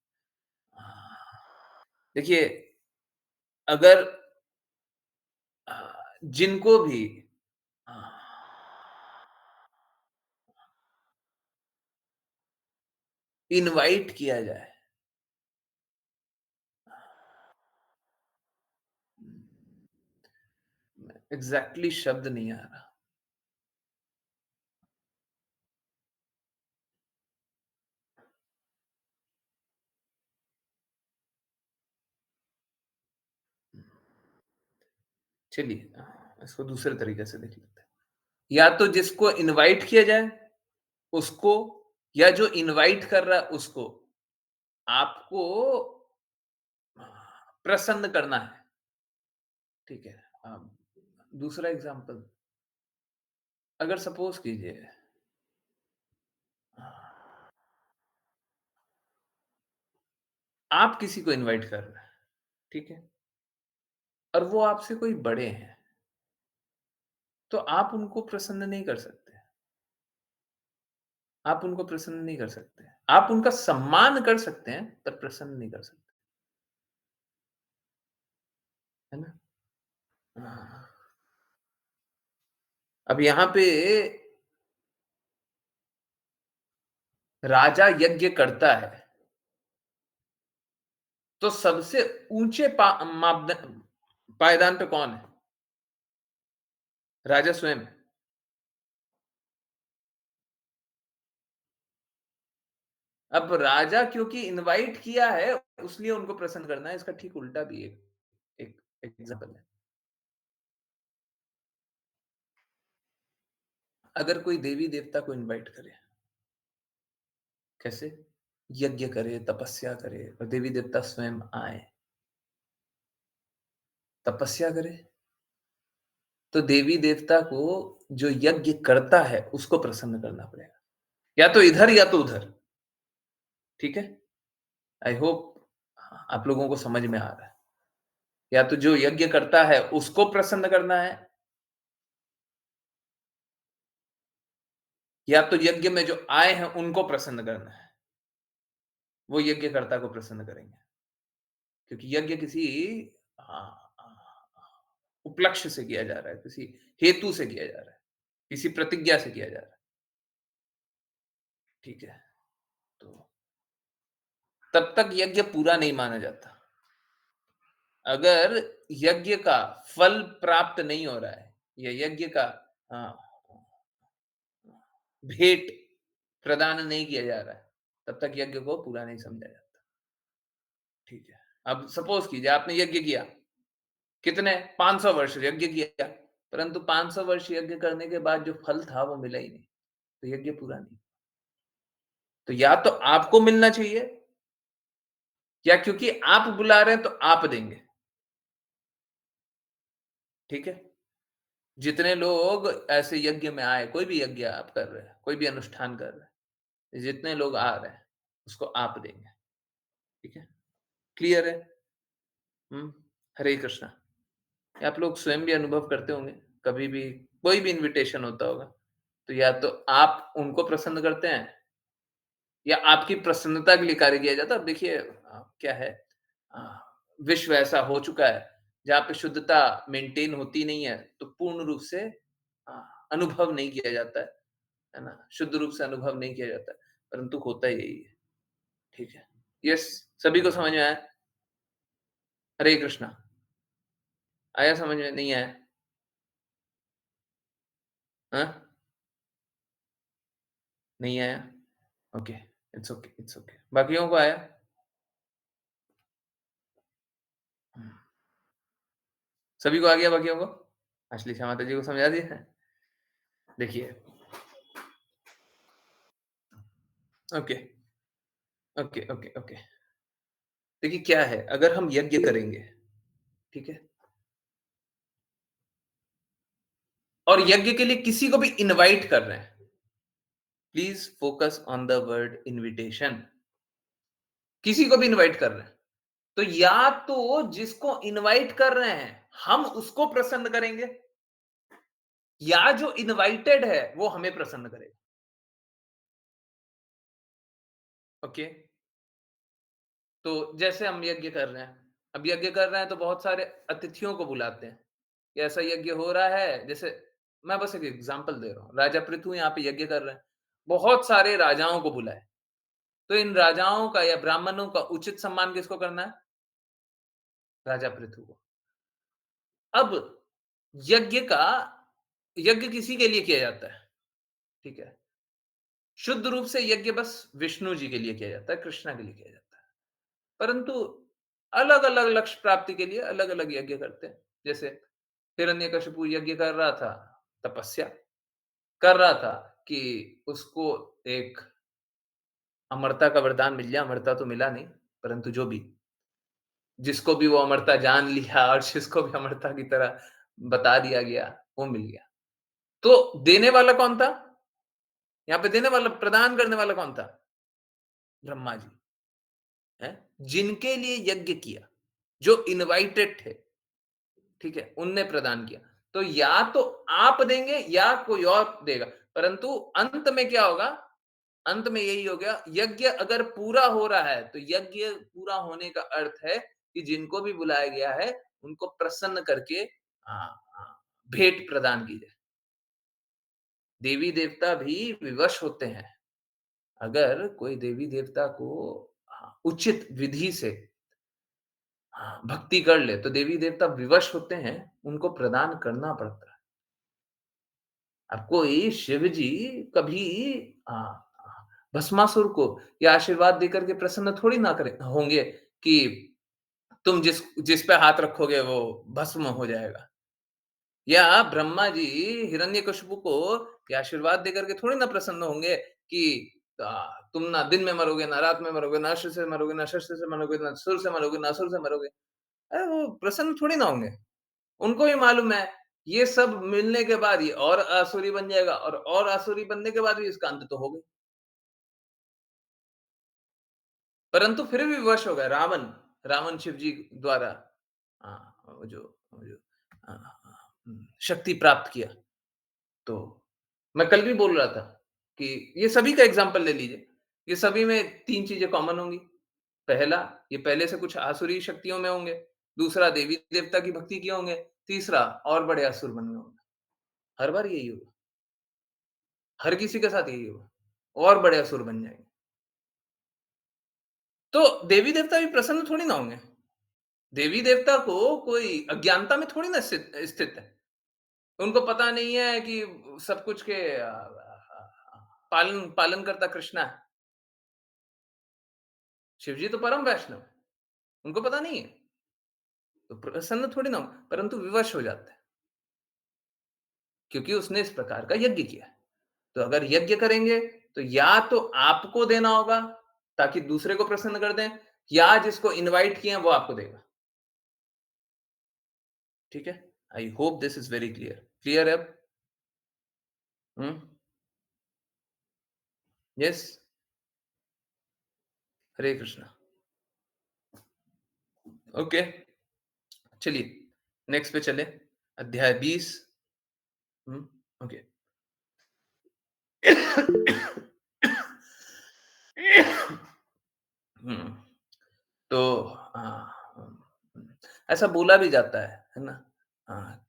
देखिए, अगर अ, जिनको भी अ, इनवाइट किया जाए, एग्ज़ैक्टली शब्द नहीं आ रहा। चलिए इसको दूसरे तरीके से देख लेते हैं। या तो जिसको इनवाइट किया जाए, उसको, या जो इनवाइट कर रहा है उसको, आपको प्रसन्न करना है, ठीक है? दूसरा एग्ज़ाम्पल, अगर सपोज़ कीजिए आप किसी को इनवाइट कर रहे हैं, ठीक है? और वो आपसे कोई बड़े हैं, तो आप उनको प्रसन्न नहीं कर सकते। आप उनको प्रसन्न नहीं कर सकते। आप उनका सम्मान कर सकते हैं, पर प्रसन्न नहीं कर सकते, है ना? हाँ। अब यहाँ पे राजा यज्ञ करता है, तो सबसे ऊंचे मापदंड पायदान पे कौन है? राजा स्वयं है। अब राजा क्योंकि इनवाइट किया है, उसलिए उनको प्रसन्न करना है। इसका ठीक उल्टा भी एक एक एग्जांपल है। अगर कोई देवी देवता को इनवाइट करे, कैसे? यज्ञ करे, तपस्या करे और देवी देवता स्वयं आए, तपस्या करे, तो देवी देवता को जो यज्ञ करता है, उसको प्रसन्न करना पड़ेगा। या तो इधर या तो उधर। ठीक है? आई होप आप लोगों को समझ में आ रहा है। या तो जो यज्ञ करता है, उसको प्रसन्न करना है, या तो यज्ञ में जो आए हैं, उनको प्रसन्न करना है। वो यज्ञकर्ता को प्रसन्न करेंगे। क्योंकि यज्ञ किसी अ, अ, उपलक्ष्य से किया जा रहा है, किसी हेतु से किया जा रहा है, किसी प्रतिज्ञा से किया जा रहा है। ठीक है? तो तब तक यज्ञ पूरा नहीं माना जाता। अगर यज्ञ का फल प्राप्त नहीं हो रहा है, या यज्ञ का अ, भेंट प्रदान नहीं किया जा रहा है, तब तक यज्ञ को पूरा नहीं समझा जाता। ठीक है? अब सपोज़ कीजिए आपने यज्ञ किया, कितने 500 वर्ष यज्ञ किया, परंतु 500 वर्ष यज्ञ करने के बाद जो फल था वो मिला ही नहीं, तो यज्ञ पूरा नहीं। तो या तो आपको मिलना चाहिए, या क्योंकि आप बुला रहे हैं तो आप देंगे। ठीक है? जितने लोग ऐसे यज्ञ में आए, कोई भी यज्ञ आप कर रहे हैं, कोई भी अनुष्ठान कर रहे हैं, जितने लोग आ रहे हैं, उसको आप देंगे। ठीक है? क्लियर है? हुँ, हरे कृष्णा। ये आप लोग स्वयं भी अनुभव करते होंगे, कभी भी कोई भी इन्विटेशन होता होगा, तो या तो आप उनको प्रसन्न करते हैं, या आपकी प्रसन्नता के लिए कार्य किया जाता है। अब देखिए क्या है, अ, विश्व ऐसा हो चुका है, जहाँ पे शुद्धता मेंटेन होती नहीं है, तो पूर्ण रूप से अ, अनुभव नहीं किया जाता है ना? शुद्ध रूप से अनुभव नहीं किया जाता है, परंतु होता यही है। ठीक है? यस, सभी को समझ में आया? हरे कृष्णा। आया समझ में? नहीं आया? हाँ? नहीं आया? Okay, it's okay, it's okay. बाकियों को आया? हुँ, सभी को आ गया बाकियों को? असली माता जी को समझा दिया? देखिए, ओके, ओके, ओके, ओके। देखिए क्या है, अगर हम यज्ञ करेंगे, ठीक है? और यज्ञ के लिए किसी को भी इनवाइट कर रहे हैं, please focus on the word invitation. किसी को भी इनवाइट कर रहे हैं, तो या तो जिसको इनवाइट कर रहे हैं, हम उसको प्रसन्न करेंगे, या जो इनवाइटेड है, वो हमें प्रसन्न करेगा। ओके? तो जैसे हम यज्ञ कर रहे हैं, अब यज्ञ कर रहे हैं तो बहुत सारे अतिथियों को बुलाते हैं, कि ऐसा यज्ञ हो रहा है, जैसे मैं बस एक एग्ज़ाम्पल दे रहा हूँ, राजा पृथु यहाँ पे यज्ञ कर रहे हैं, बहुत सारे राजाओं को बुलाए, तो इन राजाओं का या ब्राह्मणों का उचित सम्मान किसको करना है? राजा पृथु को। अब यज्ञ का यज्ञ किसी के लिए किया जाता है, ठीक है? शुद्ध रूप से यज्ञ बस विष्णु जी के लिए किया जाता है, कृष्णा के लिए किया जाता है। परंतु अलग-अलग लक्ष्य प्राप्ति के लिए अलग-अलग यज्ञ करते हैं। जैसे हिरण्यकशिपु यज्ञ कर रहा था, तपस्या कर रहा था कि उसको एक अमरता का वरदान मिल जाए, अमरता तो मिला नहीं, परंतु जो भी, जिसको भी वो अमरता जान लिया और जिसको भी अमरता की तरह बता दिया गया, वो मिल गया। तो देने वाला कौन था? यहाँ पे देने वाला, प्रदान करने वाला कौन था? ब्रह्मा जी, हैं? जिनके लिए यज्ञ किया, जो इनवाइटेड थे, ठीक है? उनने प्रदान किया। तो या तो आप देंगे या कोई और देगा, परंतु अंत में क्या होगा? अंत में यही हो गया, यज्ञ अगर पूरा हो रहा है, तो यज्ञ पूरा होने का अर्थ है कि जिनको भी बुलाया गया है, उनको प्रसन्न करके भेंट प्रदान की जाए। देवी-देवता भी विवश होते हैं। अगर कोई देवी-देवता को उचित विधि से हाँ, भक्ति कर ले, तो देवी-देवता विवश होते हैं, उनको प्रदान करना पड़ता है। अब कोई शिव जी कभी अ, भस्मासुर को ये आशीर्वाद देकर के प्रसन्न थोड़ी ना करें होंगे कि तुम जिस जिस पे हाथ रखोगे वो भस्म हो जाएगा। या ब्रह्मा जी हिरण्यकशिपु को ये आशीर्वाद देकर के थोड़ी ना प्रसन्न होंगे कि अ, तुम ना दिन में मरोगे, ना रात में मरोगे, ना अस्त्र से मरोगे, ना शस्त्र से मरोगे, ना सुर से मरोगे, ना असुर से मरोगे। अरे वो प्रसन्न थोड़ी ना होंगे। उनको भी मालूम है, ये सब मिलने के बाद ये और आसुरी बन जाएगा और आसुरी बनने के बाद भी इसका अंत तो होगा ही। परंतु फिर भी विवश हो गए रावण, रावण शिव जी द्वारा वो जो शक्ति प्राप्त किया। तो मैं कल भी बोल रहा था कि ये सभी का एग्ज़ाम्पल ले लीजिए। ये सभी में 3 चीज़ें कॉमन होंगी। पहला, ये पहले से कुछ आसुरी शक्तियों में होंगे। दूसरा, देवी-देवता की भक्ति किए होंगे। तीसरा, और बड़े असुर बन गए होंगे। हर बार यही होगा। हर किसी के साथ यही होगा और बड़े असुर बन जाएँगे। तो देवी-देवता भी प्रसन्न थोड़ी ना होंगे। देवी-देवता को कोई अज्ञानता में थोड़ी ना स्थित स्थित है। उनको पता नहीं है कि सब कुछ के पालनकर्ता कृष्णा है। शिव जी तो परम वैष्णव है। उनको पता नहीं है। तो प्रसन्न थोड़ी ना हो, परंतु विवश हो जाते हैं, क्योंकि उसने इस प्रकार का यज्ञ किया। तो अगर यज्ञ करेंगे, तो या तो आपको देना होगा, ताकि दूसरे को प्रसन्न कर दें, या जिसको इनवाइट किए हैं, वो आपको देगा। ठीक है? I hope this is very clear. Clear है अब? हुँ? यस? हरे कृष्णा। ओके, चलिए नेक्स्ट पे चलें। अध्याय 20। हुँ, ओके। हुँ, तो ऐसा बोला भी जाता है ना?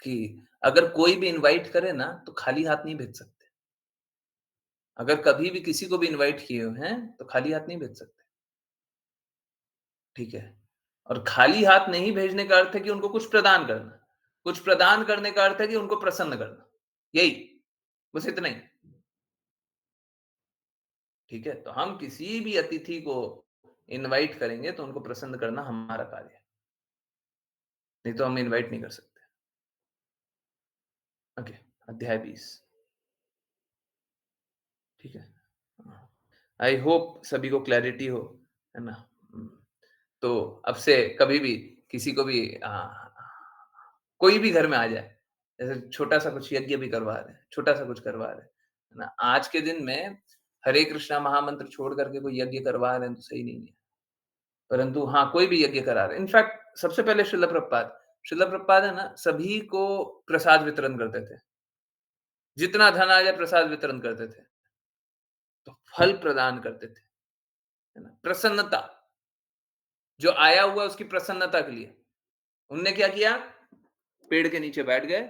कि अगर कोई भी इनवाइट करे ना, तो खाली हाथ नहीं भेज सकते। अगर कभी भी किसी को भी इनवाइट किए हुए हैं, तो खाली हाथ नहीं भेज सकते, ठीक है? और खाली हाथ नहीं भेजने का अर्थ है कि उनको कुछ प्रदान करना। कुछ प्रदान करने का अर्थ है कि उनको प्रसन्न करना। यही, बस इतना ही, ठीक है? तो हम किसी भी अतिथि को इनवाइट करेंगे, तो उनको प्रसन्न करना हमारा कार्य है। नहीं तो हम इनवाइट नहीं कर सकते। ओके, अध्याय 20, ठीक है? आई होप सभी को क्लैरिटी हो, है ना? तो अब से कभी भी किसी को भी कोई भी घर में आ जाए, जैसे छोटा-सा कुछ यज्ञ भी करवा रहे हैं, छोटा-सा कुछ करवा रहे हैं, है ना? आज के दिन में हरे कृष्णा महामंत्र छोड़ कर के कोई यज्ञ करवा रहे हैं, तो सही नहीं है। परंतु हाँ, कोई भी यज्ञ करा रहे हैं। इनफैक्ट सबसे पहले श्रील प्रभुपाद है ना, सभी को प्रसाद वितरण करते थे। जितना धन आ जाए प्रसाद वितरण करते थे। तो फल प्रदान करते थे, है ना? प्रसन्नता, जो आया हुआ है उसकी प्रसन्नता के लिए। उनने क्या किया? पेड़ के नीचे बैठ गए,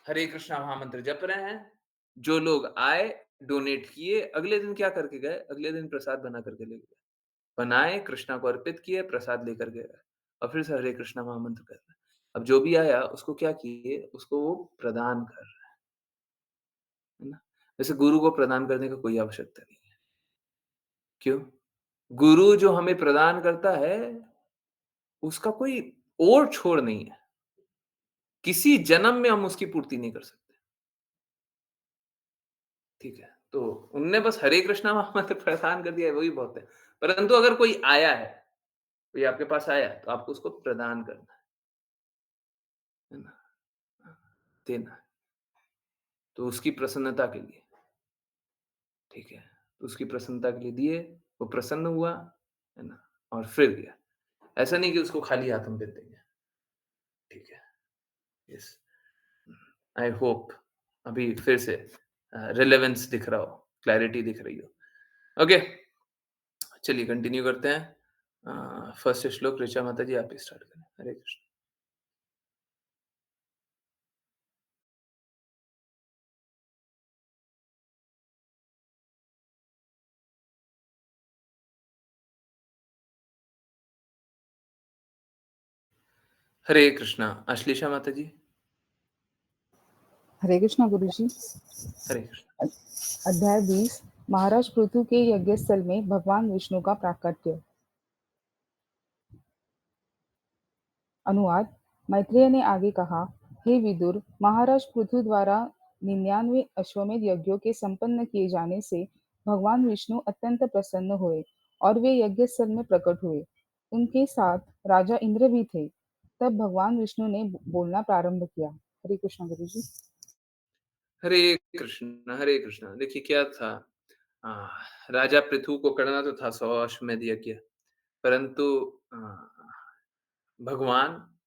हरे कृष्णा महामंत्र जप रहे हैं। जो लोग आए, डोनेट किए, अगले दिन क्या करके गए? अगले दिन प्रसाद बना करके ले गए। बनाए, कृष्णा को अर्पित किए, प्रसाद लेकर गए और फिर से हरे कृष्णा महामंत्र कर रहे हैं। अब जो भी आया उसको क्या किए? उसको वो प्रदान कर रहे हैं, है ना? वैसे गुरु को प्रदान करने का कोई आवश्यकता नहीं है। क्यों? गुरु जो हमें प्रदान करता है, उसका कोई ओर-छोर नहीं है। किसी जन्म में हम उसकी पूर्ति नहीं कर सकते, ठीक है? तो उनने बस हरे कृष्णा महामंत्र प्रदान कर दिया है, वही बहुत है। परंतु अगर कोई आया है, कोई आपके पास आया है, तो आपको उसको प्रदान करना है ना? देना है, तो उसकी प्रसन्नता के लिए, ठीक है? तो उसकी प्रसन्नता के लिए दिए, वो प्रसन्न हुआ, है ना? और फिर गया। ऐसा नहीं कि उसको खाली हाथ हम दे देंगे, ठीक है? यस। आई होप अभी फिर से रिलेवेंस दिख रहा हो, क्लैरिटी दिख रही हो। ओके, चलिए कंटिन्यू करते हैं। फर्स्ट श्लोक ऋचा माता जी आप ही स्टार्ट करें। हरे कृष्ण। हरे कृष्णा। अश्लेषा माता जी, हरे कृष्णा गुरुजी। हरे कृष्ण। अ- अध्याय 20। महाराज पृथु के यज्ञस्थल में भगवान विष्णु का प्राकट्य। अनुवाद। मैत्रेय ने आगे कहा, हे विदुर, महाराज पृथु द्वारा 99 अश्वमेध यज्ञों के संपन्न किए जाने से भगवान विष्णु अत्यंत प्रसन्न हुए और वे यज्ञस्थल में प्रकट हुए। उनके साथ राजा इंद्र भी थे। तब भगवान विष्णु ने बोलना प्रारंभ किया। हरे कृष्ण गुरु जी। हरे कृष्ण, हरे कृष्ण। देखिए क्या था, अ, राजा पृथु को करना तो था 100 अश्वमेध यज्ञ, परंतु अ, भगवान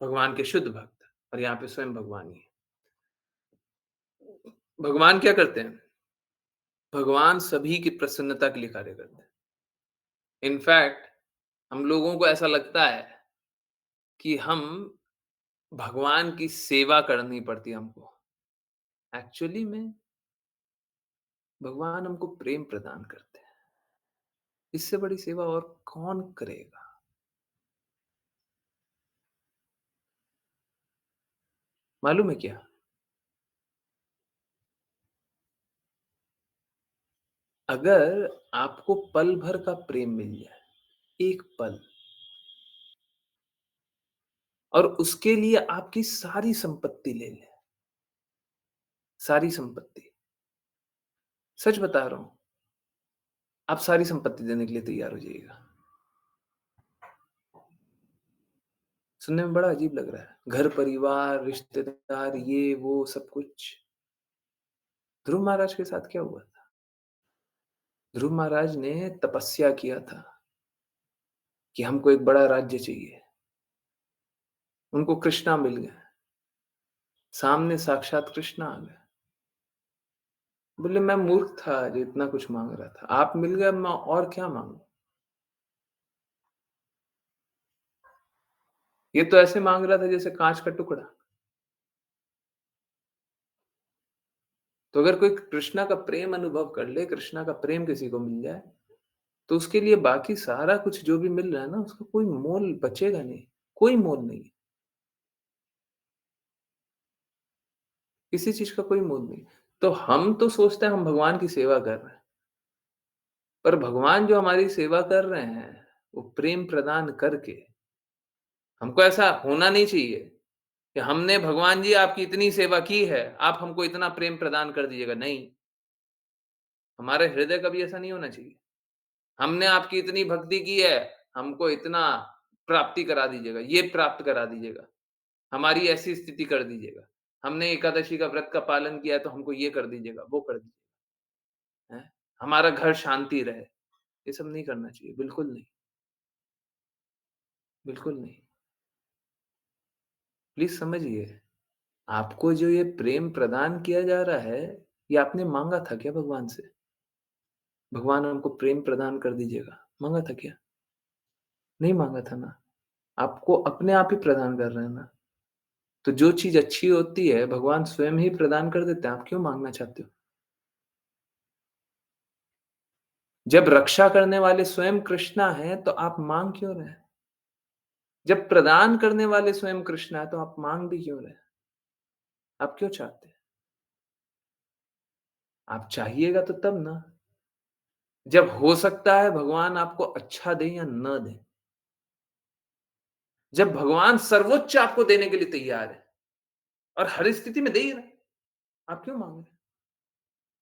भगवान के शुद्ध भक्त, और यहाँ पे स्वयं भगवान ही है। भगवान क्या करते हैं? भगवान सभी की प्रसन्नता के लिए कार्य करते हैं। इनफैक्ट हम लोगों को ऐसा लगता है कि हम भगवान की सेवा करनी पड़ती है हमको। एक्चुअली में भगवान हमको प्रेम प्रदान करते हैं। इससे बड़ी सेवा और कौन करेगा? मालूम है क्या? अगर आपको पल भर का प्रेम मिल जाए, एक पल, और उसके लिए आपकी सारी संपत्ति ले ले, सारी संपत्ति, सच बता रहा हूँ, आप सारी संपत्ति देने के लिए तैयार हो जाइएगा। सुनने में बड़ा अजीब लग रहा है। घर परिवार, रिश्तेदार, ये वो सब कुछ। ध्रुव महाराज के साथ क्या हुआ था? ध्रुव महाराज ने तपस्या किया था कि हमको एक बड़ा राज्य चाहिए। उनको कृष्णा मिल गया, सामने साक्षात कृष्णा आ गए। बोले मैं मूर्ख था जो इतना कुछ मांग रहा था, आप मिल गए, अब मैं और क्या मांगू? ये तो ऐसे मांग रहा था जैसे कांच का टुकड़ा। तो अगर कोई कृष्णा का प्रेम अनुभव कर ले, कृष्णा का प्रेम किसी को मिल जाए, तो उसके लिए बाकी सारा कुछ जो भी मिल रहा है ना, उसका कोई मोल बचेगा नहीं, कोई मोल नहीं, किसी चीज का कोई मोल नहीं। तो हम तो सोचते हैं हम भगवान की सेवा कर रहे हैं, पर भगवान जो हमारी सेवा कर रहे हैं, वो प्रेम प्रदान करके। हमको ऐसा होना नहीं चाहिए कि हमने भगवान जी आपकी इतनी सेवा की है, आप हमको इतना प्रेम प्रदान कर दीजिएगा। नहीं, हमारे हृदय कभी ऐसा नहीं होना चाहिए। हमने आपकी इतनी भक्ति की है, हमको इतना प्राप्ति करा दीजिएगा, ये प्राप्त करा दीजिएगा, हमारी ऐसी स्थिति कर दीजिएगा। हमने एकादशी का व्रत का पालन किया है तो हमको ये कर दीजिएगा, वो कर दीजिएगा, हैं? हमारा घर शांति रहे। ये सब नहीं करना चाहिए, बिल्कुल नहीं, बिल्कुल नहीं। प्लीज़ समझिए, आपको जो ये प्रेम प्रदान किया जा रहा है, ये आपने माँगा था क्या भगवान से? भगवान हमको प्रेम प्रदान कर दीजिएगा, माँगा था क्या? नहीं माँगा था ना। आपको अपने आप ही प्रदान कर रहे हैं ना। तो जो चीज़ अच्छी होती है, भगवान स्वयं ही प्रदान कर देते हैं, आप क्यों माँगना चाहते हो? जब रक्षा करने वाले स्वयं कृष्णा हैं, तो आप माँग क्यों रहे हैं? जब प्रदान करने वाले स्वयं कृष्णा हैं, तो आप माँग भी क्यों रहे हैं? आप क्यों चाहते हैं? आप चाहिएगा तो तब ना, जब हो सकता है भगवान आपको अच्छा दें या ना दें। जब भगवान सर्वोच्च आपको देने के लिए तैयार है और हर स्थिति में दे ही रहे हैं, आप क्यों माँग रहे हैं?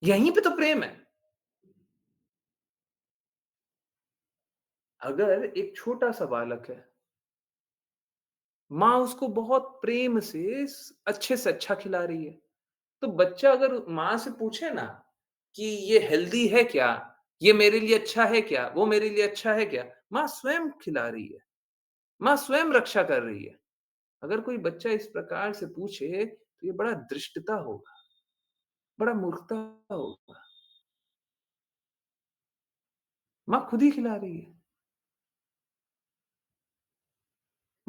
यहीं पे तो प्रेम है। अगर एक छोटा-सा बालक है, माँ उसको बहुत प्रेम से अच्छे से अच्छा खिला रही है। तो बच्चा अगर माँ से पूछे ना कि ये हेल्दी है क्या? ये मेरे लिए अच्छा है क्या? वो मेरे लिए अच्छा है क्या? माँ स्वयं खिला रही है, माँ स्वयं रक्षा कर रही है। अगर कोई बच्चा इस प्रकार से पूछे, तो ये बड़ा धृष्टता होगा, बड़ा मूर्खता होगा। माँ खुद ही खिला रही है।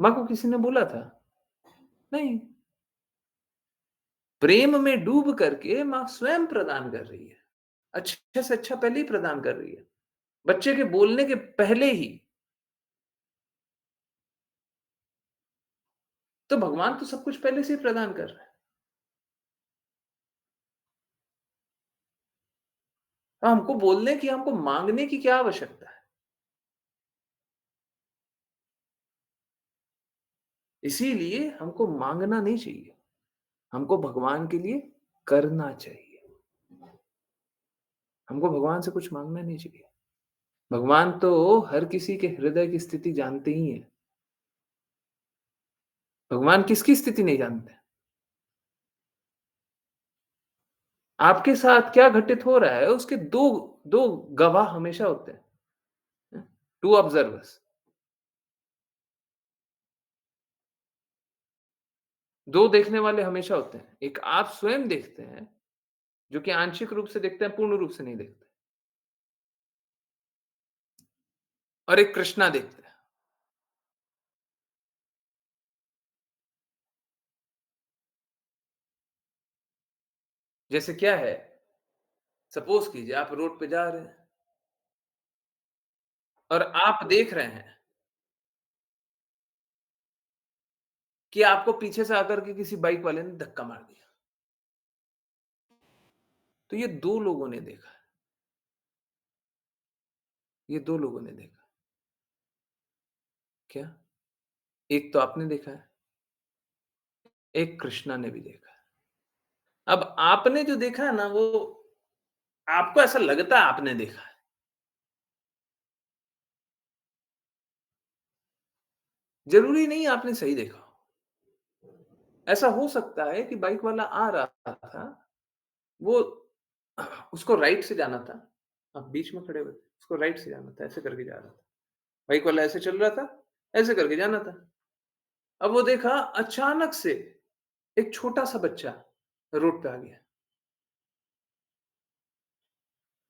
माँ को किसी ने बोला था? नहीं। प्रेम में डूब करके माँ स्वयं प्रदान कर रही है। अच्छे से अच्छा पहले ही प्रदान कर रही है। बच्चे के बोलने के पहले ही। तो भगवान तो सब कुछ पहले से ही प्रदान कर रहे हैं। हमको बोलने की, हमको माँगने की क्या आवश्यकता है? इसीलिए हमको माँगना नहीं चाहिए, हमको भगवान के लिए करना चाहिए। हमको भगवान से कुछ माँगना नहीं चाहिए। भगवान तो हर किसी के हृदय की स्थिति जानते ही हैं। भगवान किसकी स्थिति नहीं जानते? आपके साथ क्या घटित हो रहा है उसके 2 गवाह हमेशा होते हैं। 2 ऑब्जर्वर्स, 2 देखने वाले हमेशा होते हैं। एक आप स्वयं देखते हैं, जो कि आंशिक रूप से देखते हैं, पूर्ण रूप से नहीं देखते। और एक कृष्णा देखते हैं। जैसे क्या है, सपोज़ कीजिए आप रोड पे जा रहे हैं और आप देख रहे हैं कि आपको पीछे से आकर के किसी बाइक वाले ने धक्का मार दिया। तो ये 2 लोगों ने देखा है, ये 2 लोगों ने देखा। क्या? एक तो आपने देखा है, एक कृष्णा ने भी देखा है। अब आपने जो देखा है ना, वो आपको ऐसा लगता है आपने देखा है। ज़रूरी नहीं आपने सही देखा हो। ऐसा हो सकता है कि बाइक वाला आ रहा था, वो उसको राइट से जाना था। आप बीच में खड़े हुए थे, उसको राइट से जाना था, ऐसे करके जा रहा था। बाइक वाला ऐसे चल रहा था, ऐसे करके जाना था। अब वो देखा अचानक से एक छोटा-सा बच्चा रोड पे आ गया।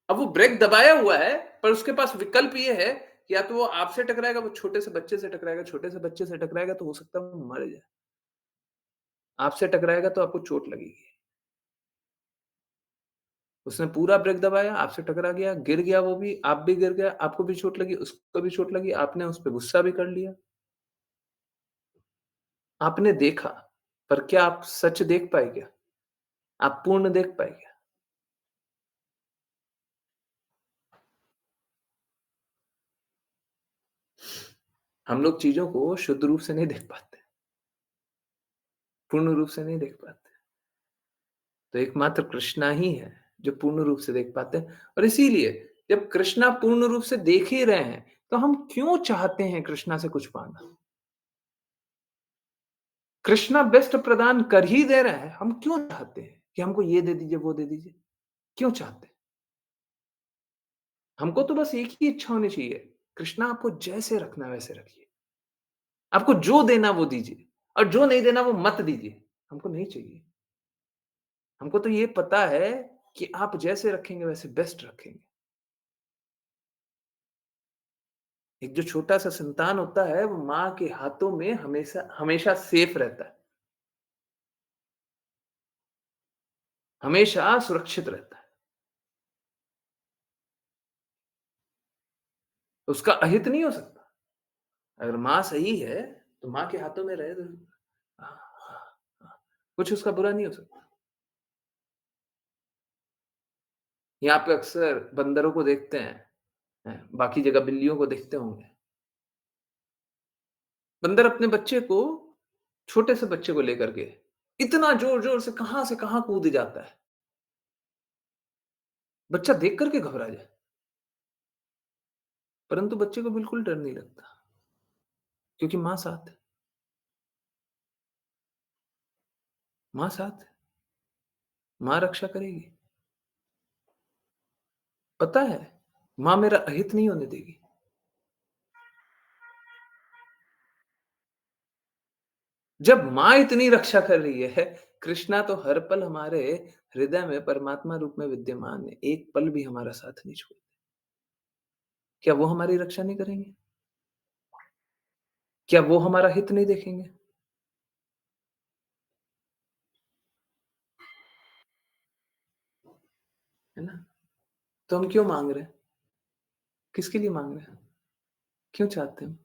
अब वो ब्रेक दबाया हुआ है, पर उसके पास विकल्प ये है कि या तो वो आपसे टकराएगा, वो छोटे से बच्चे से टकराएगा, छोटे से बच्चे से टकराएगा तो हो सकता है वो मर जाए। आपसे टकराएगा तो आपको चोट लगेगी। उसने पूरा ब्रेक दबाया, आपसे टकरा गया, गिर गया वो भी, आप भी गिर गए, आपको भी चोट लगी, उसको भी चोट लगी, आपने उस पे गुस्सा भी कर लिया। आपने देखा, पर क्या आप सच देख पाए क्या? आप पूर्ण देख पाए क्या? हम लोग चीज़ों को शुद्ध रूप से नहीं देख पाते, पूर्ण रूप से नहीं देख पाते। तो एकमात्र कृष्णा ही है, जो पूर्ण रूप से देख पाते हैं और इसीलिए जब कृष्णा पूर्ण रूप से देख ही रहे हैं, तो हम क्यों चाहते हैं कृष्णा से कुछ पाना? कृष्णा बेस्ट प्रदान कर ही दे रहा है, हम क्यों चाहते हैं कि हमको ये दे दीजिए, वो दे दीजिए? क्यों चाहते हैं? हमको तो बस एक ही इच्छा होनी चाहिए, कृष्णा आपको जैसे रखना है वैसे रखिए। आपको जो देना वो दीजिए और जो नहीं देना वो मत दीजिए। हमको नहीं चाहिए। हमको तो ये पता है कि आप जैसे रखेंगे वैसे बेस्ट रखेंगे। एक जो छोटा-सा संतान होता है, वो माँ के हाथों में हमेशा हमेशा सेफ रहता है, हमेशा सुरक्षित रहता है। उसका अहित नहीं हो सकता। अगर माँ सही है, तो माँ के हाथों में रहे तो हाँ, हाँ, हाँ, कुछ उसका बुरा नहीं हो सकता। यहाँ पे अक्सर बंदरों को देखते हैं, बाकी जगह बिल्लियों को देखते होंगे। बंदर अपने बच्चे को, छोटे से बच्चे को लेकर के, इतना ज़ोर-ज़ोर से कहाँ कूद जाता है। बच्चा देख कर के घबरा जाए, परंतु बच्चे को बिल्कुल डर नहीं लगता, क्योंकि माँ साथ है, माँ साथ है, माँ रक्षा करेगी। पता है, माँ मेरा अहित नहीं होने देगी। जब माँ इतनी रक्षा कर रही है, कृष्णा तो हर पल हमारे हृदय में परमात्मा रूप में विद्यमान है, एक पल भी हमारा साथ नहीं छोड़ते। क्या वो हमारी रक्षा नहीं करेंगे? क्या वो हमारा हित नहीं देखेंगे? है ना? तो हम क्यों माँग रहे हैं? किसके लिए माँग रहे हैं? क्यों चाहते हैं हम?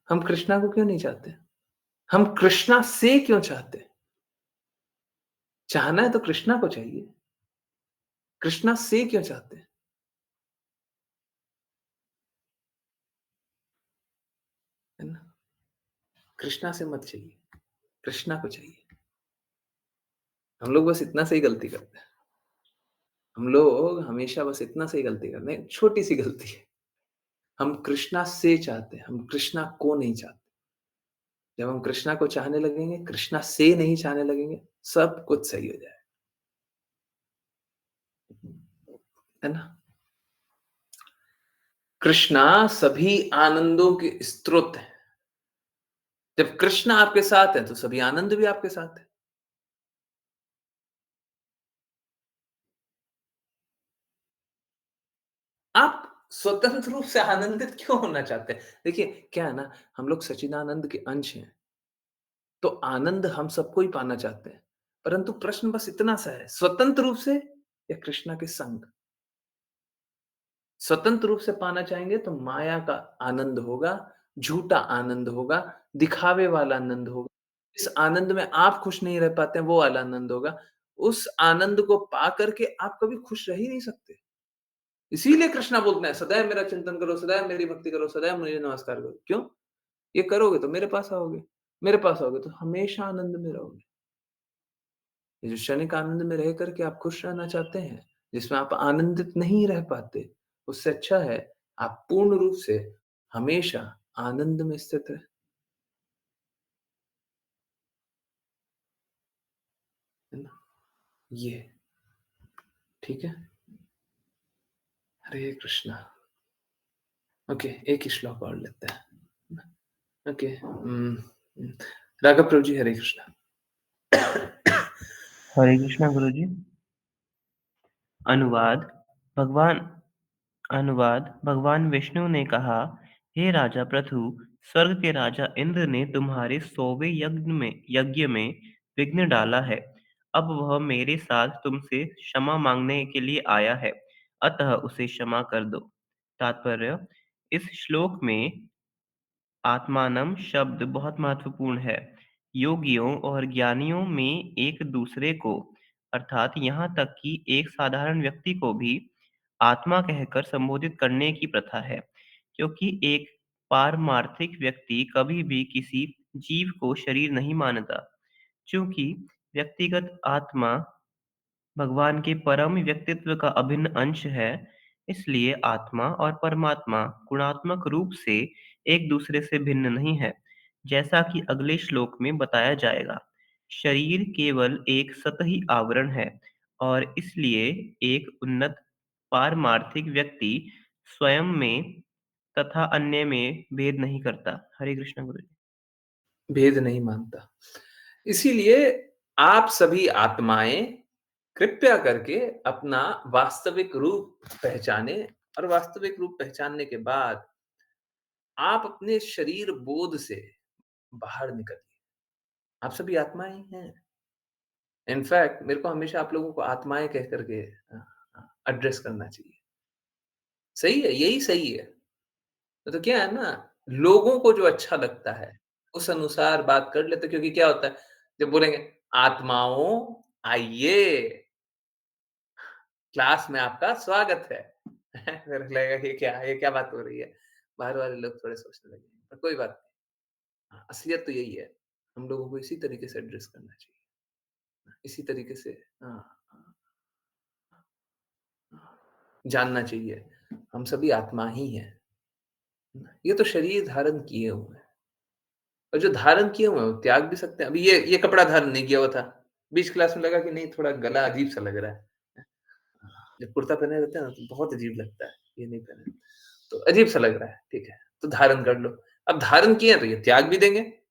हम कृष्णा को क्यों नहीं चाहते? हम कृष्णा से क्यों चाहते हैं? चाहना है तो कृष्णा को चाहिए। कृष्णा से क्यों चाहते हैं? है ना? कृष्णा से मत चाहिए, कृष्णा को चाहिए। हम लोग बस इतना सा ही गलती करते हैं। हम लोग हमेशा बस इतना सा ही गलती करते हैं, छोटी-सी गलती है। हम कृष्णा से चाहते हैं, हम कृष्णा को नहीं चाहते। जब हम कृष्णा को चाहने लगेंगे, कृष्णा से नहीं चाहने लगेंगे, सब कुछ सही हो जाएगा। है ना? कृष्णा सभी आनंदों के स्रोत हैं। जब कृष्ण आपके साथ है, तो सभी आनंद भी आपके साथ है। आप स्वतंत्र रूप से आनंदित क्यों होना चाहते हैं? देखिए, क्या है ना, हम लोग सच्चिदानंद के अंश हैं, तो आनंद हम सबको ही पाना चाहते हैं। परंतु प्रश्न बस इतना सा है, स्वतंत्र रूप से या कृष्णा के संग? स्वतंत्र रूप से पाना चाहेंगे तो माया का आनंद होगा, झूठा आनंद होगा, दिखावे वाला आनंद होगा। इस आनंद में आप खुश नहीं रह पाते हैं, वो वाला आनंद होगा। उस आनंद को पा कर के आप कभी खुश रह ही नहीं सकते। इसीलिए कृष्णा बोलते हैं, "सदैव मेरा चिंतन करो, सदैव मेरी भक्ति करो, सदैव मुझे नमस्कार करो।" क्यों? ये करोगे तो मेरे पास आओगे, मेरे पास आओगे तो हमेशा आनंद में रहोगे। ये जो क्षणिक आनंद में रह कर के आप खुश रहना चाहते हैं, जिसमें आप आनंदित नहीं रह पाते, उससे अच्छा है आप पूर्ण रूप से हमेशा आनंद में स्थित रहें, है ना? ये ठीक है? हरे कृष्णा। ओके, एक ही श्लोक और लेते हैं। ओके, राघव प्रभु जी, हरे कृष्णा। हरे कृष्णा गुरुजी। अनुवाद भगवान अनुवाद भगवान विष्णु ने कहा, हे राजा पृथु, स्वर्ग के राजा इंद्र ने तुम्हारे 100वें यज्ञ में विघ्न डाला है। अब वह मेरे साथ तुमसे क्षमा मांगने के लिए आया है, अतः उसे क्षमा कर दो। तात्पर्य: इस श्लोक में आत्मानम शब्द बहुत महत्वपूर्ण है। योगियों और ज्ञानियों में एक दूसरे को, अर्थात यहाँ तक कि एक साधारण व्यक्ति को भी आत्मा कहकर संबोधित करने की प्रथा है, क्योंकि एक पारमार्थिक व्यक्ति कभी भी किसी जीव को शरीर नहीं मानता। चूंकि व्यक्तिगत आत्मा भगवान के परम व्यक्तित्व का अभिन्न अंश है, इसलिए आत्मा और परमात्मा गुणात्मक रूप से एक दूसरे से भिन्न नहीं है, जैसा कि अगले श्लोक में बताया जाएगा। शरीर केवल एक सतही आवरण है, और इसलिए एक उन्नत पारमार्थिक व्यक्ति स्वयं में तथा अन्य में भेद नहीं करता। हरे कृष्ण गुरु जी। भेद नहीं मानता। इसीलिए आप सभी आत्माएँ कृपया करके अपना वास्तविक रूप पहचानें और वास्तविक रूप पहचानने के बाद आप अपने शरीर बोध से बाहर निकलिए। आप सभी आत्माएँ ही हैं। इनफैक्ट मेरे को हमेशा आप लोगों को आत्माएँ कह कर के एड्रेस करना चाहिए। सही है, यही सही है। तो क्या है ना, लोगों को जो अच्छा लगता है, उस अनुसार बात कर लेते, क्योंकि क्या होता है, जब बोलेंगे, "आत्माओं आइए, क्लास में आपका स्वागत है।" फिर लगेगा ये क्या बात हो रही है? बाहर वाले लोग थोड़े सोचने लगेंगे, पर कोई बात नहीं। हाँ, असलियत तो यही है। हम लोगों को इसी तरीके से एड्रेस करना चाहिए। इसी तरीके से हाँ, हाँ, हाँ, जानना चाहिए। हम सभी आत्मा ही हैं। ये तो शरीर धारण किए हुए हैं। और जो धारण किए हुए हैं, वो त्याग भी सकते हैं। अभी ये कपड़ा धारण नहीं किया हुआ था। बीच क्लास में लगा कि नहीं, थोड़ा गला अजीब-सा लग रहा है। जब कुर्ता पहने रहते हैं ना, तो बहुत अजीब लगता है। ये नहीं पहने, तो अजीब-सा लग रहा है, ठीक है, तो धारण कर लो। अब धारण किए हैं, तो ये त्याग भी देंगे,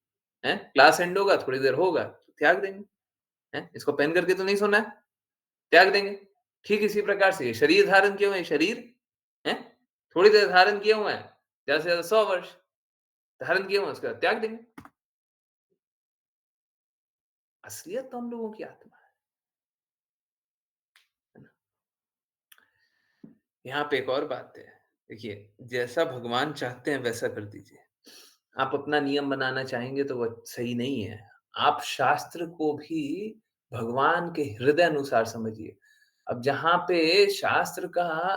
हैं? क्लास एंड होगा, थोड़ी देर होगा, तो त्याग देंगे, हैं? इसको पहन कर के तो नहीं सोना है, त्याग देंगे। ठीक इसी प्रकार से ये शरीर धारण किए हुए हैं, शरीर, हैं? थोड़ी देर धारण किए हुए हैं, ज़्यादा से ज़्यादा 100 वर्ष धारण किए हुए हैं, उसके बाद त्याग देंगे। असलियत तो हम लोगों की आत्मा है ना? यहाँ पे एक और बात है, देखिए, जैसा भगवान चाहते हैं वैसा कर दीजिए। आप अपना नियम बनाना चाहेंगे तो वो सही नहीं है। आप शास्त्र को भी भगवान के हृदय अनुसार समझिए। अब जहाँ पे शास्त्र का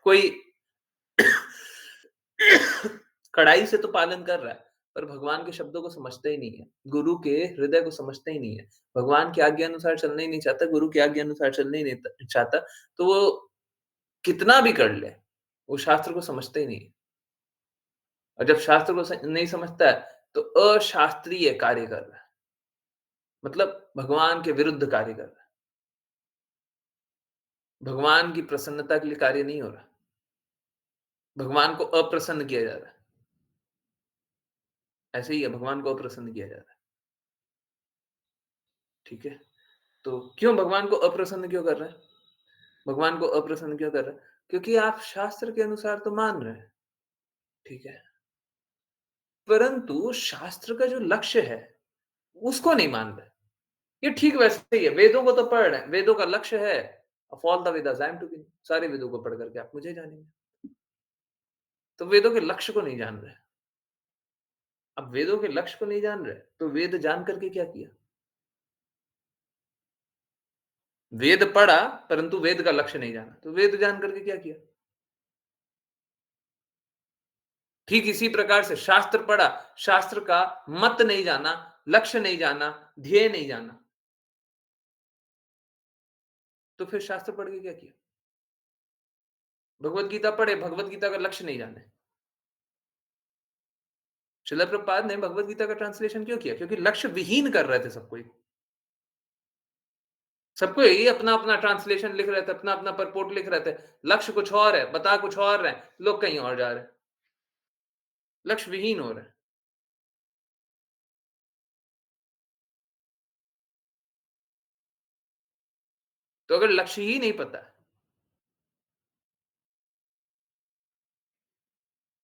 कोई कड़ाई से तो पालन कर रहा है, पर भगवान के शब्दों को समझता ही नहीं है। गुरु के हृदय को समझता ही नहीं है। भगवान की आज्ञा अनुसार चलना ही नहीं चाहता, गुरु की आज्ञा अनुसार चलना ही नहीं चाहता, तो वो कितना भी कर ले, वो शास्त्र को समझता ही नहीं है। और जब शास्त्र को नहीं समझता है, तो अशास्त्रीय कार्य कर रहा है। मतलब भगवान के विरुद्ध कार्य कर रहा है। भगवान की प्रसन्नता के लिए कार्य नहीं हो रहा। भगवान को अप्रसन्न किया जा रहा है। ऐसे ही है, भगवान को अप्रसन्न किया जा रहा है। ठीक है? तो क्यों भगवान को अप्रसन्न क्यों कर रहा है? भगवान को अप्रसन्न क्यों कर रहा है? क्योंकि आप शास्त्र के अनुसार तो मान रहे हैं। ठीक है? परंतु शास्त्र का जो लक्ष्य है, उसको नहीं मान रहे। ये ठीक वैसे ही है, वेदों को तो पढ़ रहे हैं, वेदों का लक्ष्य है of all the Vedas I am to be, सारे वेदों को पढ़ करके आप मुझे जानेंगे। तो वेदों के लक्ष्य को नहीं जान रहे। अब वेदों के लक्ष्य को नहीं जान रहे, तो वेद जान करके क्या किया? वेद पढ़ा, परंतु वेद का लक्ष्य नहीं जाना, तो वेद जान करके क्या किया? ठीक इसी प्रकार से शास्त्र पढ़ा, शास्त्र का मत नहीं जाना, लक्ष्य नहीं जाना, ध्येय नहीं जाना, तो फिर शास्त्र पढ़ के क्या किया? भगवत गीता पढ़े, भगवत गीता का लक्ष्य नहीं जाने। श्रील प्रभुपाद ने भगवत गीता का ट्रांसलेशन क्यों किया? क्योंकि लक्ष्य विहीन कर रहे थे सबको। सबको यही अपना-अपना ट्रांसलेशन लिख रहे थे, अपना-अपना परपोर्ट लिख रहे थे। लक्ष्य कुछ और है, बता कुछ और रहे हैं, लोग कहीं और जा रहे हैं। लक्ष्य विहीन हो रहे हैं। तो अगर लक्ष्य ही नहीं पता है,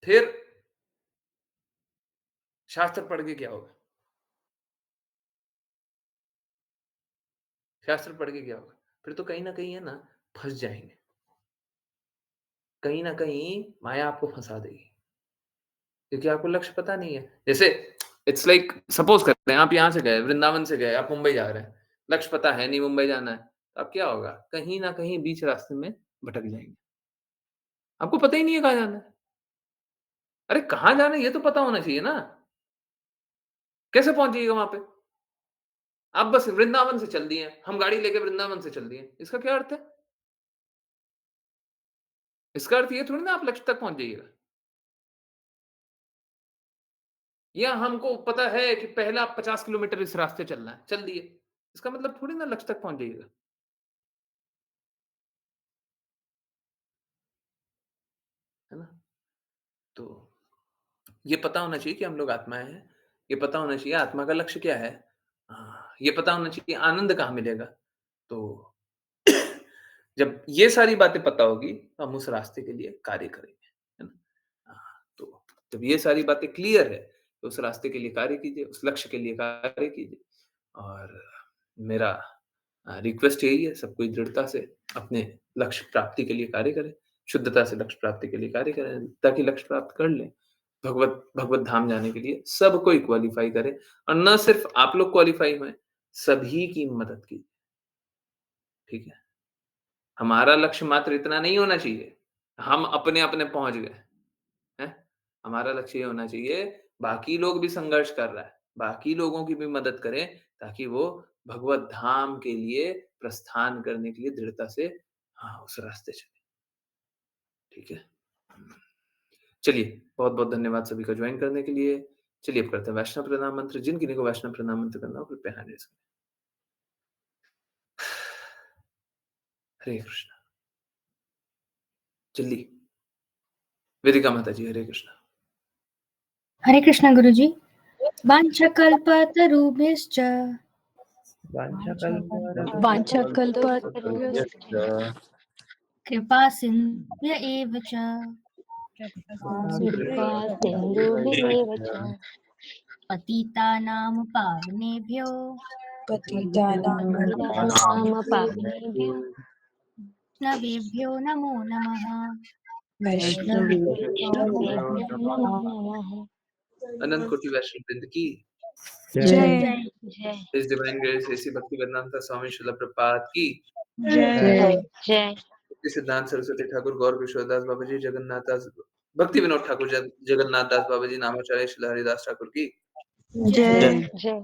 फिर शास्त्र पढ़ के क्या होगा? शास्त्र पढ़ के क्या होगा? फिर तो कहीं न कहीं है ना, फँस जाएँगे। कहीं न कहीं माया आपको फँसा देगी। क्योंकि आपको लक्ष्य पता नहीं है। जैसे इट्स लाइक सपोज़ करते हैं आप यहाँ से गए, वृंदावन से गए, आप मुंबई जा रहे हैं। लक्ष्य पता है नहीं मुंबई जाना है। तो अब क्या होगा? कहीं न कहीं बीच रास्ते में भटक जाएँगे। आपको पता ही नहीं है कहाँ जाना है। अरे कहाँ जाना है ये तो पता होना चाहिए ना। कैसे पहुँच जाइएगा वहाँ पे? आप बस वृंदावन से चल दिए, हम गाड़ी लेके वृंदावन से चल दिए। इसका क्या अर्थ है? इसका अर्थ ये थोड़ी ना आप लक्ष्य तक पहुँच जाइएगा। या हमको पता है कि पहला 50 किलोमीटर इस रास्ते चलना है, चल दिए। इसका मतलब थोड़ी ना लक्ष्य तक पहुँच जाइएगा। है ना? तो ये पता होना चाहिए कि हम लोग आत्माएँ हैं। ये पता होना चाहिए आत्मा का लक्ष्य क्या है। ये पता होना चाहिए आनंद कहाँ मिलेगा। तो जब ये सारी बातें पता होगी, तो हम उस रास्ते के लिए कार्य करेंगे। है ना? तो जब ये सारी बातें क्लियर है, तो उस रास्ते के लिए कार्य कीजिए, उस लक्ष्य के लिए कार्य कीजिए। और मेरा रिक्वेस्ट यही है सब कोई दृढ़ता से अपने लक्ष्य प्राप्ति के लिए कार्य करें, शुद्धता से लक्ष्य प्राप्ति के लिए कार्य करें, ताकि लक्ष्य प्राप्त कर लें। भगवत भगवत धाम जाने के लिए सब कोई क्वालीफाई करे और ना सिर्फ आप लोग क्वालीफाई हुए, सभी की मदद कीजिए, ठीक है? हमारा लक्ष्य मात्र इतना नहीं होना चाहिए, हम अपने-अपने पहुँच गए, हैं? हमारा लक्ष्य ये होना चाहिए, बाकी लोग भी संघर्ष कर रहा है, बाकी लोगों की भी मदद करें, ताकि वो भगवत धाम के लिए प्रस्थान करने के लिए दृढ़ता से उस रास्ते चलें, ठीक है? चलिए, बहुत-बहुत धन्यवाद सभी का जॉइन करने के लिए। चलिए अब करते हैं वैष्णव प्रणाम मंत्र, जिन किन्हीं को वैष्णव प्रणाम मंत्र करना हो कृपया हैंड रेज़ करें। हरे कृष्णा। जल्दी। वेदिका माता जी, हरे कृष्णा। हरे कृष्ण गुरुजी। वाञ्छकल्पतरुभ्यश्च वाञ्छकल्पतरुभ्यश्च कृपा सिन्धुभ्य एव च कृपा सिन्धुभिरेव च पतितानां पावनेभ्यो पतितानां पावनेभ्यो वैष्णवेभ्यो नमो नमः। वैष्णवेभ्यो नमो नमः। अनंत कोटि वैष्णव वृंद की जय जय His Divine Grace ऐसी भक्ति वेदांता स्वामी शिल प्रपात की जय जय भक्ति सिद्धांत सरस्वती ठाकुर गौर किशोरदास बाबा जी जगन्नाथ दास भक्ति विनोद ठाकुर जगन्नाथ दास बाबा जी नामाचार्य शिल हरिदास ठाकुर की जय जय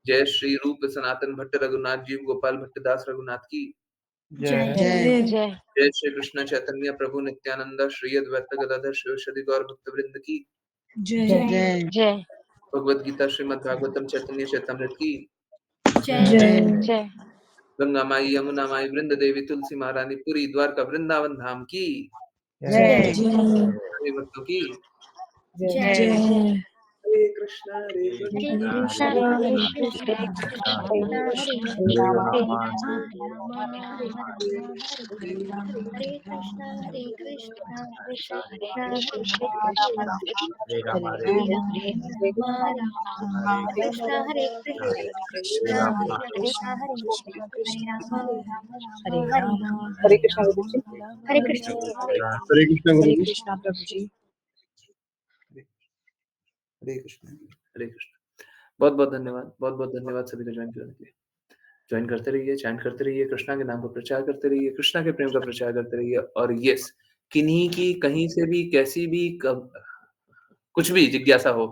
जय श्री रूप सनातन भट्ट रघुनाथ जीव गोपाल भट्ट दास रघुनाथ की जय जय जय जय श्री कृष्ण चैतन्य प्रभु नित्यानंद श्री अद्वैत गदाधर शिवशदि गौर भक्त वृंद की जय जय भगवद गीता श्रीमद् भागवतम चैतन्य चैतन्य की जय जय जय गंगा माई यमुना माई वृंद देवी तुलसी महारानी पुरी द्वारका वृंदावन धाम की जय हरे भक्तों की जय जय हरे कृष्णा हरे हरे कृष्णा कृष्णा हरे हरे कृष्ण कृष्णा हरे कृष्ण कृष्णा हरे हरे हरे राम हरे हरे राम राम हरे राम राम हरे हरे हरे कृष्णा हरे कृष्णा कृष्ण हरे कृष्णा कृष्ण हरे हरे हरे कृष्ण हरे राम हरे राम कृष्णा हरे कृष्णा कृष्णा हरे हरे कृष्णा हरे हरे राम हरे हरे हरे कृष्णा गुरु जी हरे कृष्णा हरे कृष्णा गुरु हरे जी। कृष्णा प्रभु जी हरे कृष्ण हरे कृष्ण बहुत बहुत धन्यवाद सभी को ज्वाइन करने के लिए ज्वाइन करते रहिए चैंट करते रहिए कृष्णा के नाम का प्रचार करते रहिए कृष्णा के प्रेम का प्रचार करते रहिए और यस किन्हीं की कहीं से भी कैसी भी कुछ भी जिज्ञासा हो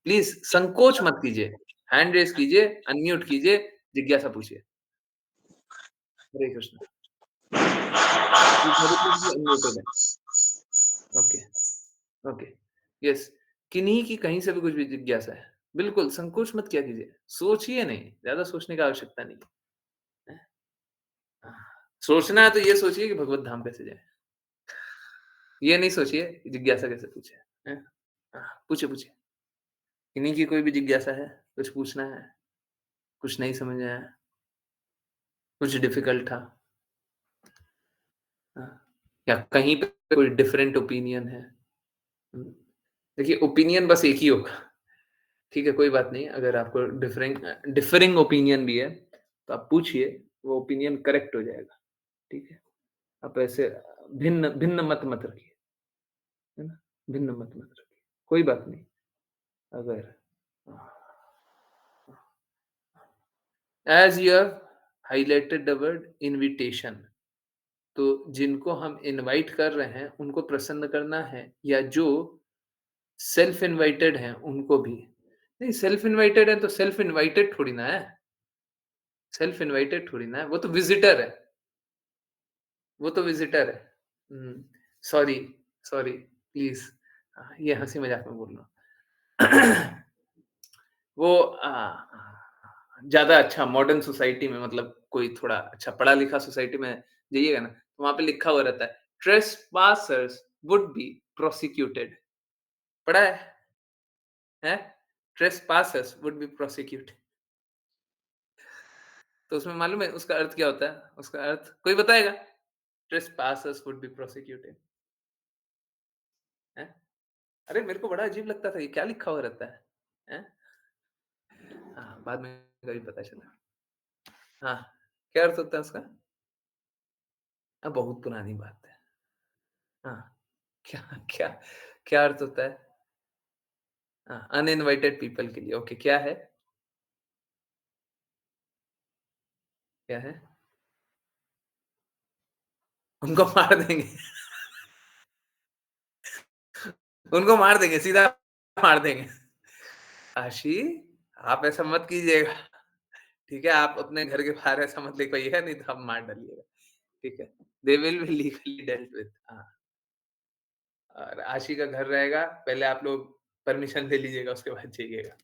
प्लीज संकोच मत कीजिए हैंड रेस कीजिए अनम्यूट कीजिए जिज्ञासा पूछिए हरे कृष्ण अनम्यूटेड है ओके ओके यस किन्हीं की कहीं से भी कुछ भी जिज्ञासा है बिल्कुल संकोच मत किया कीजिए सोचिए नहीं ज्यादा सोचने की आवश्यकता नहीं है सोचना है तो ये सोचिए कि भगवत धाम कैसे जाए ये नहीं सोचिए कि जिज्ञासा कैसे पूछे हैं? पूछे पूछे किन्हीं की कोई भी जिज्ञासा है कुछ पूछना है कुछ नहीं समझ आया कुछ डिफिकल्ट था या कहीं पे कोई डिफरेंट ओपिनियन है देखिए ओपिनियन बस एक ही होगा ठीक है कोई बात नहीं अगर आपको डिफरिंग ओपिनियन भी है तो आप पूछिए वो ओपिनियन करेक्ट हो जाएगा ठीक है आप ऐसे भिन्न भिन्न मत रखिए है ना भिन्न मत रखिए कोई बात नहीं अगर as you have highlighted the word invitation तो जिनको हम इनवाइट कर रहे हैं उनको प्रसन्न करना है या जो सेल्फ इनवाइटेड हैं उनको भी नहीं सेल्फ इनवाइटेड है तो सेल्फ इनवाइटेड थोड़ी ना है सेल्फ इनवाइटेड थोड़ी ना है वो तो विजिटर है वो तो विजिटर है सॉरी सॉरी प्लीज ये हंसी मजाक में बोल रहा हूँ वो ज्यादा अच्छा मॉडर्न सोसाइटी में मतलब कोई थोड़ा अच्छा पढ़ा लिखा सोसाइटी में जाइएगा ना तो वहां पे लिखा हुआ रहता है ट्रेसपासर्स वुड बी प्रोसिक्यूटेड पढ़ा है ट्रेसपासर्स वुड बी प्रोसिक्यूटेड तो उसमें मालूम है उसका अर्थ क्या होता है उसका अर्थ कोई बताएगा ट्रेसपासर्स वुड बी प्रोसिक्यूटेड है अरे मेरे को बड़ा अजीब लगता था ये क्या लिखा हुआ रहता है हाँ बाद में कभी पता चला हाँ क्या अर्थ होता है उसका बहुत पुरानी बात है हाँ क्या क्या क्या अर्थ होता है अनइनवाइटेड पीपल के लिए ओके क्या है क्या है उनको मार देंगे उनको मार देंगे सीधा मार देंगे आशी आप ऐसा मत कीजिएगा ठीक है आप अपने घर के बाहर ऐसा मत लिखवाइएगा नहीं तो आप मार डालिएगा ठीक है they will be legally dealt with और आशी का घर रहेगा पहले आप लोग परमिशन ले लीजिएगा उसके बाद जाइएगा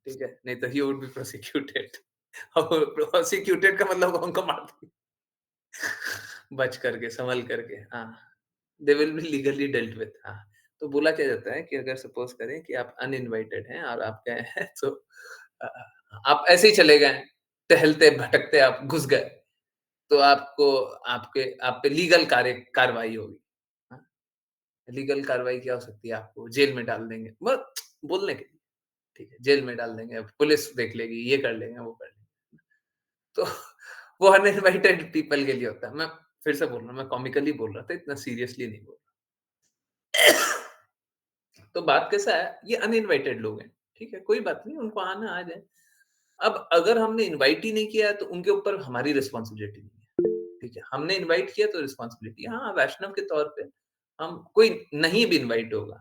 ठीक है नहीं तो ही वुड बी प्रोसिक्यूटेड और प्रोसिक्यूटेड का मतलब उनको मार देंगे बच करके संभल करके हाँ they will be legally dealt with हाँ तो बोला क्या जाता है कि अगर सपोज करें कि आप अनइनवाइटेड हैं और आप गए हैं तो अ, आप ऐसे ही चले गए टहलते भटकते आप घुस गए तो आपको आपके आप पे लीगल कार्रवाई होगी हाँ, लीगल कार्रवाई क्या हो सकती है आपको जेल में डाल देंगे बस बोलने के लिए ठीक है जेल में डाल देंगे पुलिस देख लेगी ये कर लेंगे वो कर लेंगे तो वो अनइनवाइटेड पीपल के लिए होता है मैं फिर से बोल रहा हूँ मैं कॉमिकली बोल रहा था इतना सीरियसली नहीं बोल रहा तो बात कैसा है ये अनइनवाइटेड लोग हैं ठीक है, कोई बात नहीं, उनको आना आ जाए। अब अगर हमने इनवाइट ही नहीं किया है, तो उनके ऊपर हमारी रिस्पॉन्सिबिलिटी नहीं है, ठीक है? हमने इनवाइट किया तो रिस्पॉन्सिबिलिटी है। हाँ, वैष्णव के तौर पे हम कोई नहीं भी इनवाइट होगा,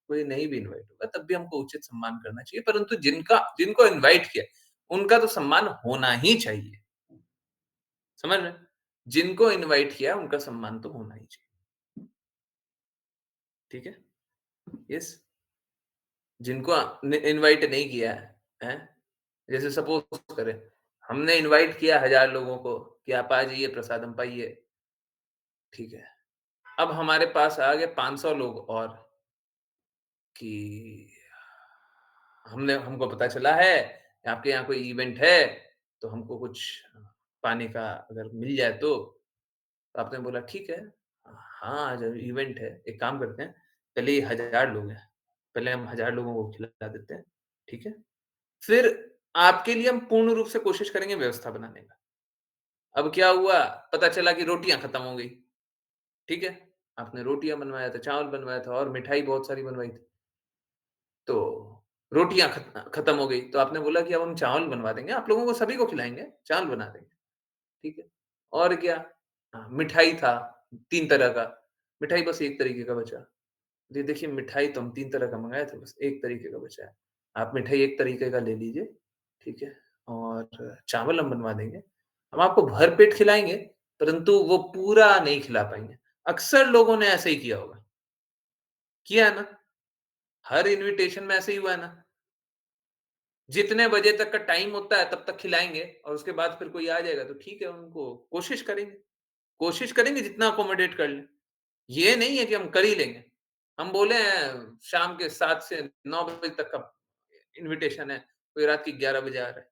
कोई नहीं भी इनवाइट होगा, तब भी हमको उचित सम्मान करना चाहिए, परंतु जिनको इनवाइट किया, उनका तो सम्मान होना ही चाहिए। समझ रहे हैं? जिनको इनवाइट किया, उनका सम्मान तो होना ही चाहिए। ठीक है? यस। जिनको इनवाइट नहीं किया है, हैं? जैसे सपोज करें, हमने इनवाइट किया 1000 लोगों को कि आप आ जाइए, प्रसादम पाइए, ठीक है। अब हमारे पास आ गए 500 लोग और कि हमको पता चला है कि आपके यहाँ कोई इवेंट है, तो हमको कुछ पानी का अगर मिल जाए तो आपने बोला ठीक है, हाँ, जब इवेंट है, एक काम करते हैं, पहले ये 1000 लोग हैं, पहले हम 1000 लोगों को खिला देते हैं, ठीक है? फिर आपके लिए हम पूर्ण रूप से कोशिश करेंगे व्यवस्था बनाने का। अब क्या हुआ, पता चला कि रोटियाँ खत्म हो गई, ठीक है? आपने रोटियाँ बनवाया था, चावल बनवाया था और मिठाई बहुत सारी बनवाई थी। तो रोटियाँ खत्म हो गई, तो आपने बोला कि अब हम चावल बनवा देंगे, आप लोगों को सभी को खिलाएँगे, चावल बना देंगे, ठीक है? और क्या? मिठाई था 3 तरह का, मिठाई बस 1 तरीके का बचा। जी, देखिए मिठाई तो हम 3 तरह का मँगाए थे, बस 1 तरीके का बचा है। आप मिठाई 1 तरीके का ले लीजिए, ठीक है? और चावल हम बनवा देंगे। हम आपको भर पेट खिलाएँगे, परंतु वो पूरा नहीं खिला पाएँगे। अक्सर लोगों ने ऐसे ही किया होगा। किया है ना? हर इन्विटेशन में ऐसे ही हुआ है ना? जितने बजे तक का टाइम होता है, तब तक खिलाएँगे और उसके बाद फिर कोई आ जाएगा, तो ठीक है, उनको कोशिश करेंगे जितना अकोमोडेट कर लें। ये नहीं है कि हम कर ही लेंगे। हम बोले हैं शाम के 7 से 9 बजे तक का इन्विटेशन है, कोई रात के 11 बजे आ रहा है।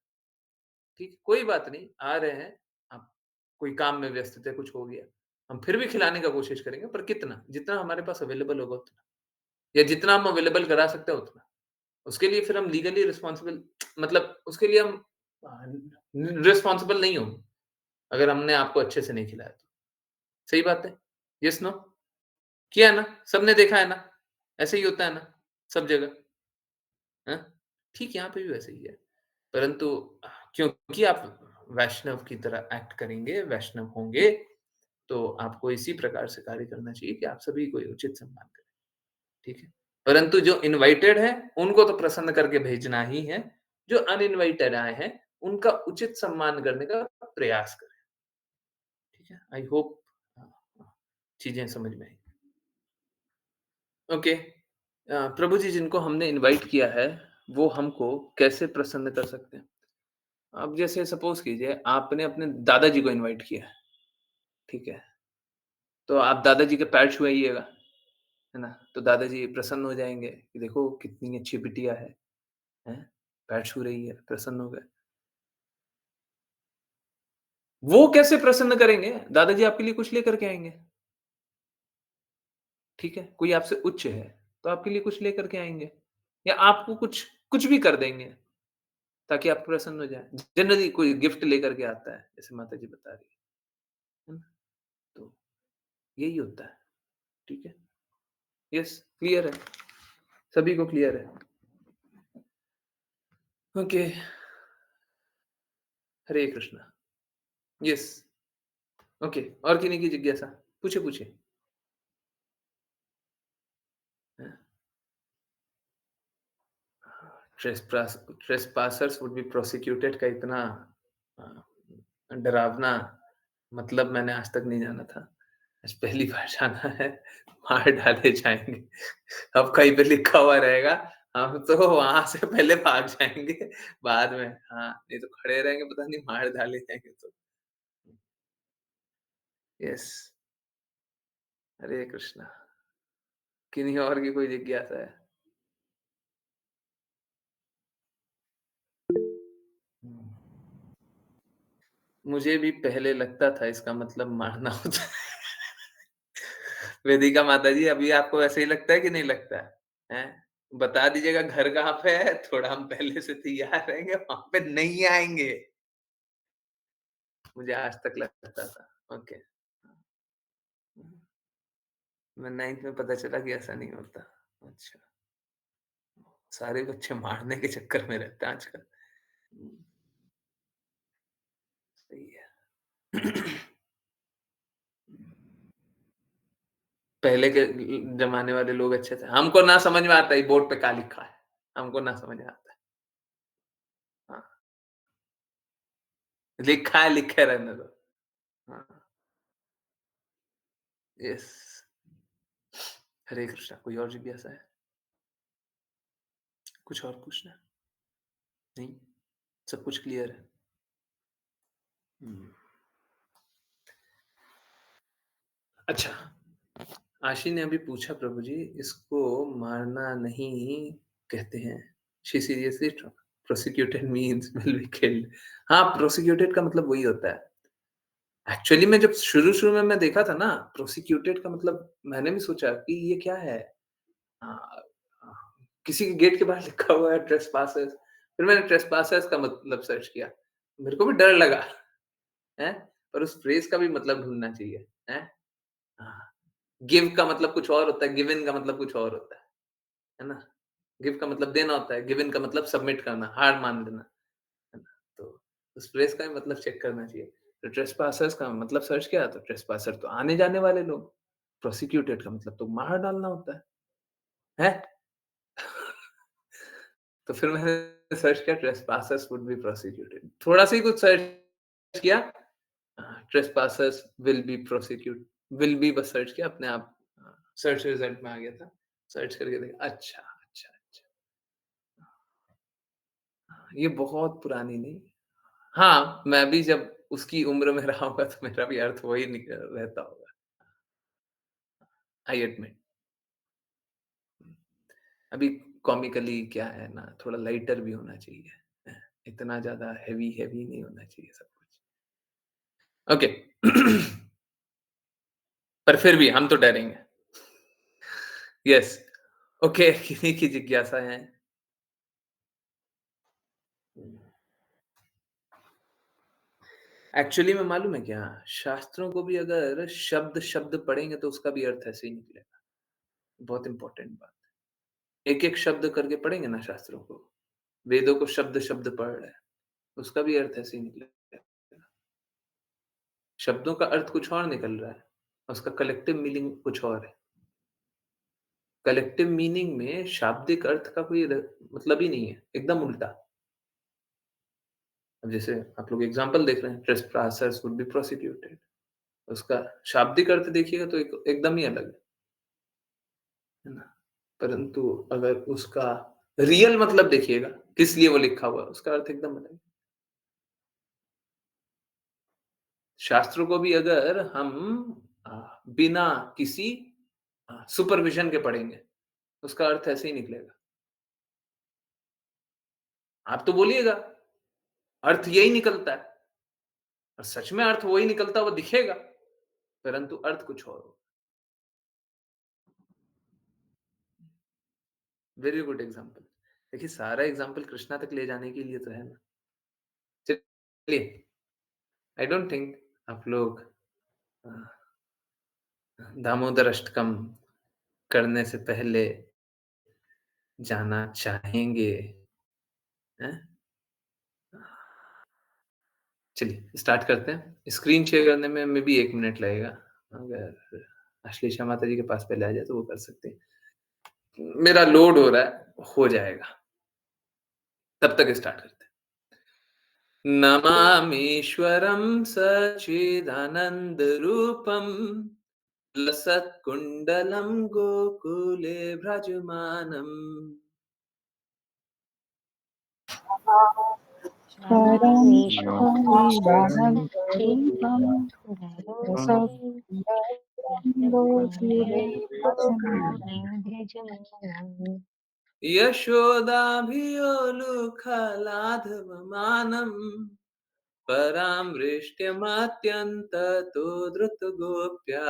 ठीक है, कोई बात नहीं, आ रहे हैं, आप कोई काम में व्यस्त थे, कुछ हो गया। हम फिर भी खिलाने का कोशिश करेंगे, पर कितना? जितना हमारे पास अवेलेबल होगा उतना, या जितना हम अवेलेबल करा सकते हैं उतना। उसके लिए फिर हम लीगली रिस्पॉन्सिबल मतलब उसके लिए हम रिस्पॉन्सिबल नहीं होंगे, अगर हमने आपको अच्छे से नहीं खिलाया तो। सही बात है? Yes, no? किया है ना? सबने देखा है ना? ऐसे ही होता है ना, सब जगह, हैं? ठीक, यहाँ पे भी वैसे ही है। परंतु क्योंकि आप वैष्णव की तरह एक्ट करेंगे, वैष्णव होंगे, तो आपको इसी प्रकार से कार्य करना चाहिए कि आप सभी को उचित सम्मान करें, ठीक है? परंतु जो इनवाइटेड हैं, उनको तो प्रसन्न करके भेजना ही है। जो अनइनवाइटेड आए हैं, उनका उचित सम्मान करने का प्रयास करें, ठीक है? आई होप चीज़ें समझ में आई। ओके। प्रभु जी जिनको हमने इनवाइट किया है, वो हमको कैसे प्रसन्न कर सकते हैं? अब जैसे सपोज़ कीजिए आपने अपने दादाजी को इनवाइट किया है, ठीक है? तो आप दादाजी के पैर छुआइएगा, है ना? तो दादाजी प्रसन्न हो जाएँगे कि देखो कितनी अच्छी बिटिया है, हैं? पैर छू रही है, प्रसन्न हो गए। वो कैसे प्रसन्न करेंगे? दादाजी आपके लिए कुछ लेकर के आएँगे, ठीक है? कोई आपसे उच्च है, तो आपके लिए कुछ लेकर के आएँगे या आपको कुछ कुछ भी कर देंगे ताकि आप प्रसन्न हो जाएँ। जनरली कोई गिफ्ट लेकर के आता है, जैसे माताजी बता रही है ना? तो यही होता है, ठीक है? यस, क्लियर है, सभी को क्लियर है। ओके, हरे कृष्णा। यस, ओके, और किन्हीं की जिज्ञासा? पूछिए, पूछिए। हाँ, ट्रेसपास ट्रेसपासर्स वुड बी प्रोसिक्यूटेड का इतना डरावना मतलब मैंने आज तक नहीं जाना था। आज पहली बार जाना है, मार डाले जाएँगे। अब कहीं पे लिखा हुआ रहेगा, हम तो वहाँ से पहले भाग जाएँगे, बाद में हाँ, नहीं तो खड़े रहेंगे, पता नहीं मार डाले जाएँगे तो। यस, हरे कृष्णा। किन्हीं और की कोई जिज्ञासा है? हुँ। मुझे भी पहले लगता था इसका मतलब मारना होता है। वेदिका माताजी अभी आपको ऐसे ही लगता है कि नहीं लगता है? हैं? बता दीजिएगा घर कहाँ पे है? थोड़ा हम पहले से तैयार रहेंगे, वहाँ पे नहीं आएँगे। मुझे आज तक लगता था। ओके। मैं 9th में पता चला कि ऐसा नहीं होता। अच्छा, सारे बच्चे मारने के चक्कर में रहते हैं आजकल। हुँ, सही है। पहले के ज़माने वाले लोग अच्छे थे। हमको ना समझ में आता है ये बोर्ड पे क्या लिखा है, हमको ना समझ में आता है। हाँ, लिखा है लिखे रहने दो। हाँ, यस। हरे कृष्णा, कोई और जिज्ञासा है? कुछ और पूछना है? नहीं? सब कुछ क्लियर है? हुँ। अच्छा, आशी ने अभी पूछा प्रभु जी, इसको मारना नहीं कहते हैं। She seriously prosecuted means will be killed. हाँ, प्रोसिक्यूटेड का मतलब वही होता है। एक्चुअली में जब शुरू-शुरू में मैं देखा था ना, प्रोसिक्यूटेड का मतलब मैंने भी सोचा कि ये क्या है? अ अ, किसी के गेट के बाहर लिखा हुआ है ट्रेसपासर्स। फिर मैंने ट्रेसपासर्स का मतलब सर्च किया। मेरे को भी डर लगा, हैं? पर उस फ्रेज़ का भी मतलब ढूँढना चाहिए, हैं? हाँ, गिव का मतलब कुछ और होता है, गिवन का मतलब कुछ और होता है ना? गिव का मतलब देना होता है, गिवन का मतलब सबमिट करना, हार मान लेना, है ना? तो उस फ्रेज़ का भी मतलब चेक करना चाहिए। तो ट्रेसपासर्स का मतलब सर्च किया तो ट्रेसपासर तो आने-जाने वाले लोग, प्रोसिक्यूटेड का मतलब तो मार डालना होता है, हैं? तो फिर मैंने सर्च किया ट्रेसपासर्स वुड बी प्रोसिक्यूटेड। थोड़ा-सा ही कुछ सर्च किया, ट्रेसपासर्स विल बी विल बी बस सर्च किया अपने आप सर्च रिजल्ट में आ गया था। सर्च करके देखा अच्छा, अच्छा, अच्छा। ये बहुत पुरानी नहीं। हाँ, मैं भी जब उसकी उम्र में रहा होगा तो मेरा भी अर्थ वही रहता होगा। I admit. अभी कॉमिकली क्या है ना, थोड़ा लाइटर भी होना चाहिए। इतना ज़्यादा हेवी नहीं होना चाहिए सब कुछ। ओके। पर फिर भी हम तो डरेंगे। यस। ओके, किन्हीं की जिज्ञासा है? एक्चुअली में मालूम है क्या? शास्त्रों को भी अगर शब्द-शब्द पढ़ेंगे तो उसका भी अर्थ ऐसे ही निकलेगा। बहुत इम्पोर्टेंट बात। एक-एक शब्द करके पढ़ेंगे ना शास्त्रों को, वेदों को शब्द-शब्द पढ़ रहे हैं, उसका भी अर्थ ऐसे ही निकलेगा। शब्दों का अर्थ कुछ और निकल रहा है, उसका कलेक्टिव मीनिंग कुछ और है। कलेक्टिव मीनिंग में शाब्दिक अर्थ का कोई मतलब ही नहीं है, एकदम उल्टा। अब जैसे आप लोग एग्ज़ाम्पल देख रहे हैं, ट्रेसपासर्स वुड बी प्रोसिक्यूटेड। उसका शाब्दिक अर्थ देखिएगा तो एकदम ही अलग है ना? परंतु अगर उसका रियल मतलब देखिएगा, किस लिए वो लिखा हुआ है, उसका अर्थ एकदम अलग है। शास्त्रों को भी अगर हम बिना किसी सुपरविज़न के पढ़ेंगे, उसका अर्थ ऐसे ही निकलेगा। आप तो बोलिएगा, अर्थ यही निकलता है और सच में अर्थ वही निकलता हुआ दिखेगा, परंतु अर्थ कुछ और हो। Very good example. देखिए, सारा एग्ज़ाम्पल कृष्णा तक ले जाने के लिए तो है ना। चलिए, आई डोंट थिंक आप लोग अ, दामोदर अष्टकम करने से पहले जाना चाहेंगे, हैं? चलिए स्टार्ट करते हैं। स्क्रीन शेयर करने में मेबी 1 मिनट लगेगा। अगर अश्लेषा माता जी के पास पहले आ जाए तो वो कर सकती हैं। मेरा लोड हो रहा है, हो जाएगा। तब तक स्टार्ट करते हैं। नमामीश्वरं सच्चिदानन्दरूपं लसत्कुण्डलं गोकुले भ्रजमानम् नमामीश्वरं परमेश्वरीवानन्दरूपं सच्चिदानन्दरूपं रसोत्तरङ्गोचरे भजमानम् भजमानं यशोदाभियोलुखलाधवमानम् परामृष्ट्यमत्यन्ततो धृतगोप्या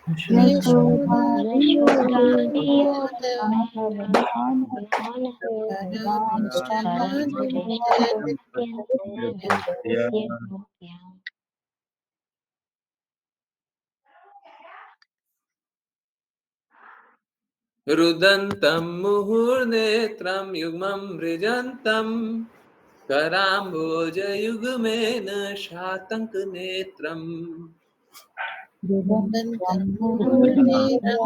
यशोदाभियोलुखलाधवमानं रुदन्तं मुहुर्नेत्रं युग्मं मृजन्तं कराम्भोजयुग्मेन शातङ्कनेत्रम् रुदन्तं मुहुर्नेत्रं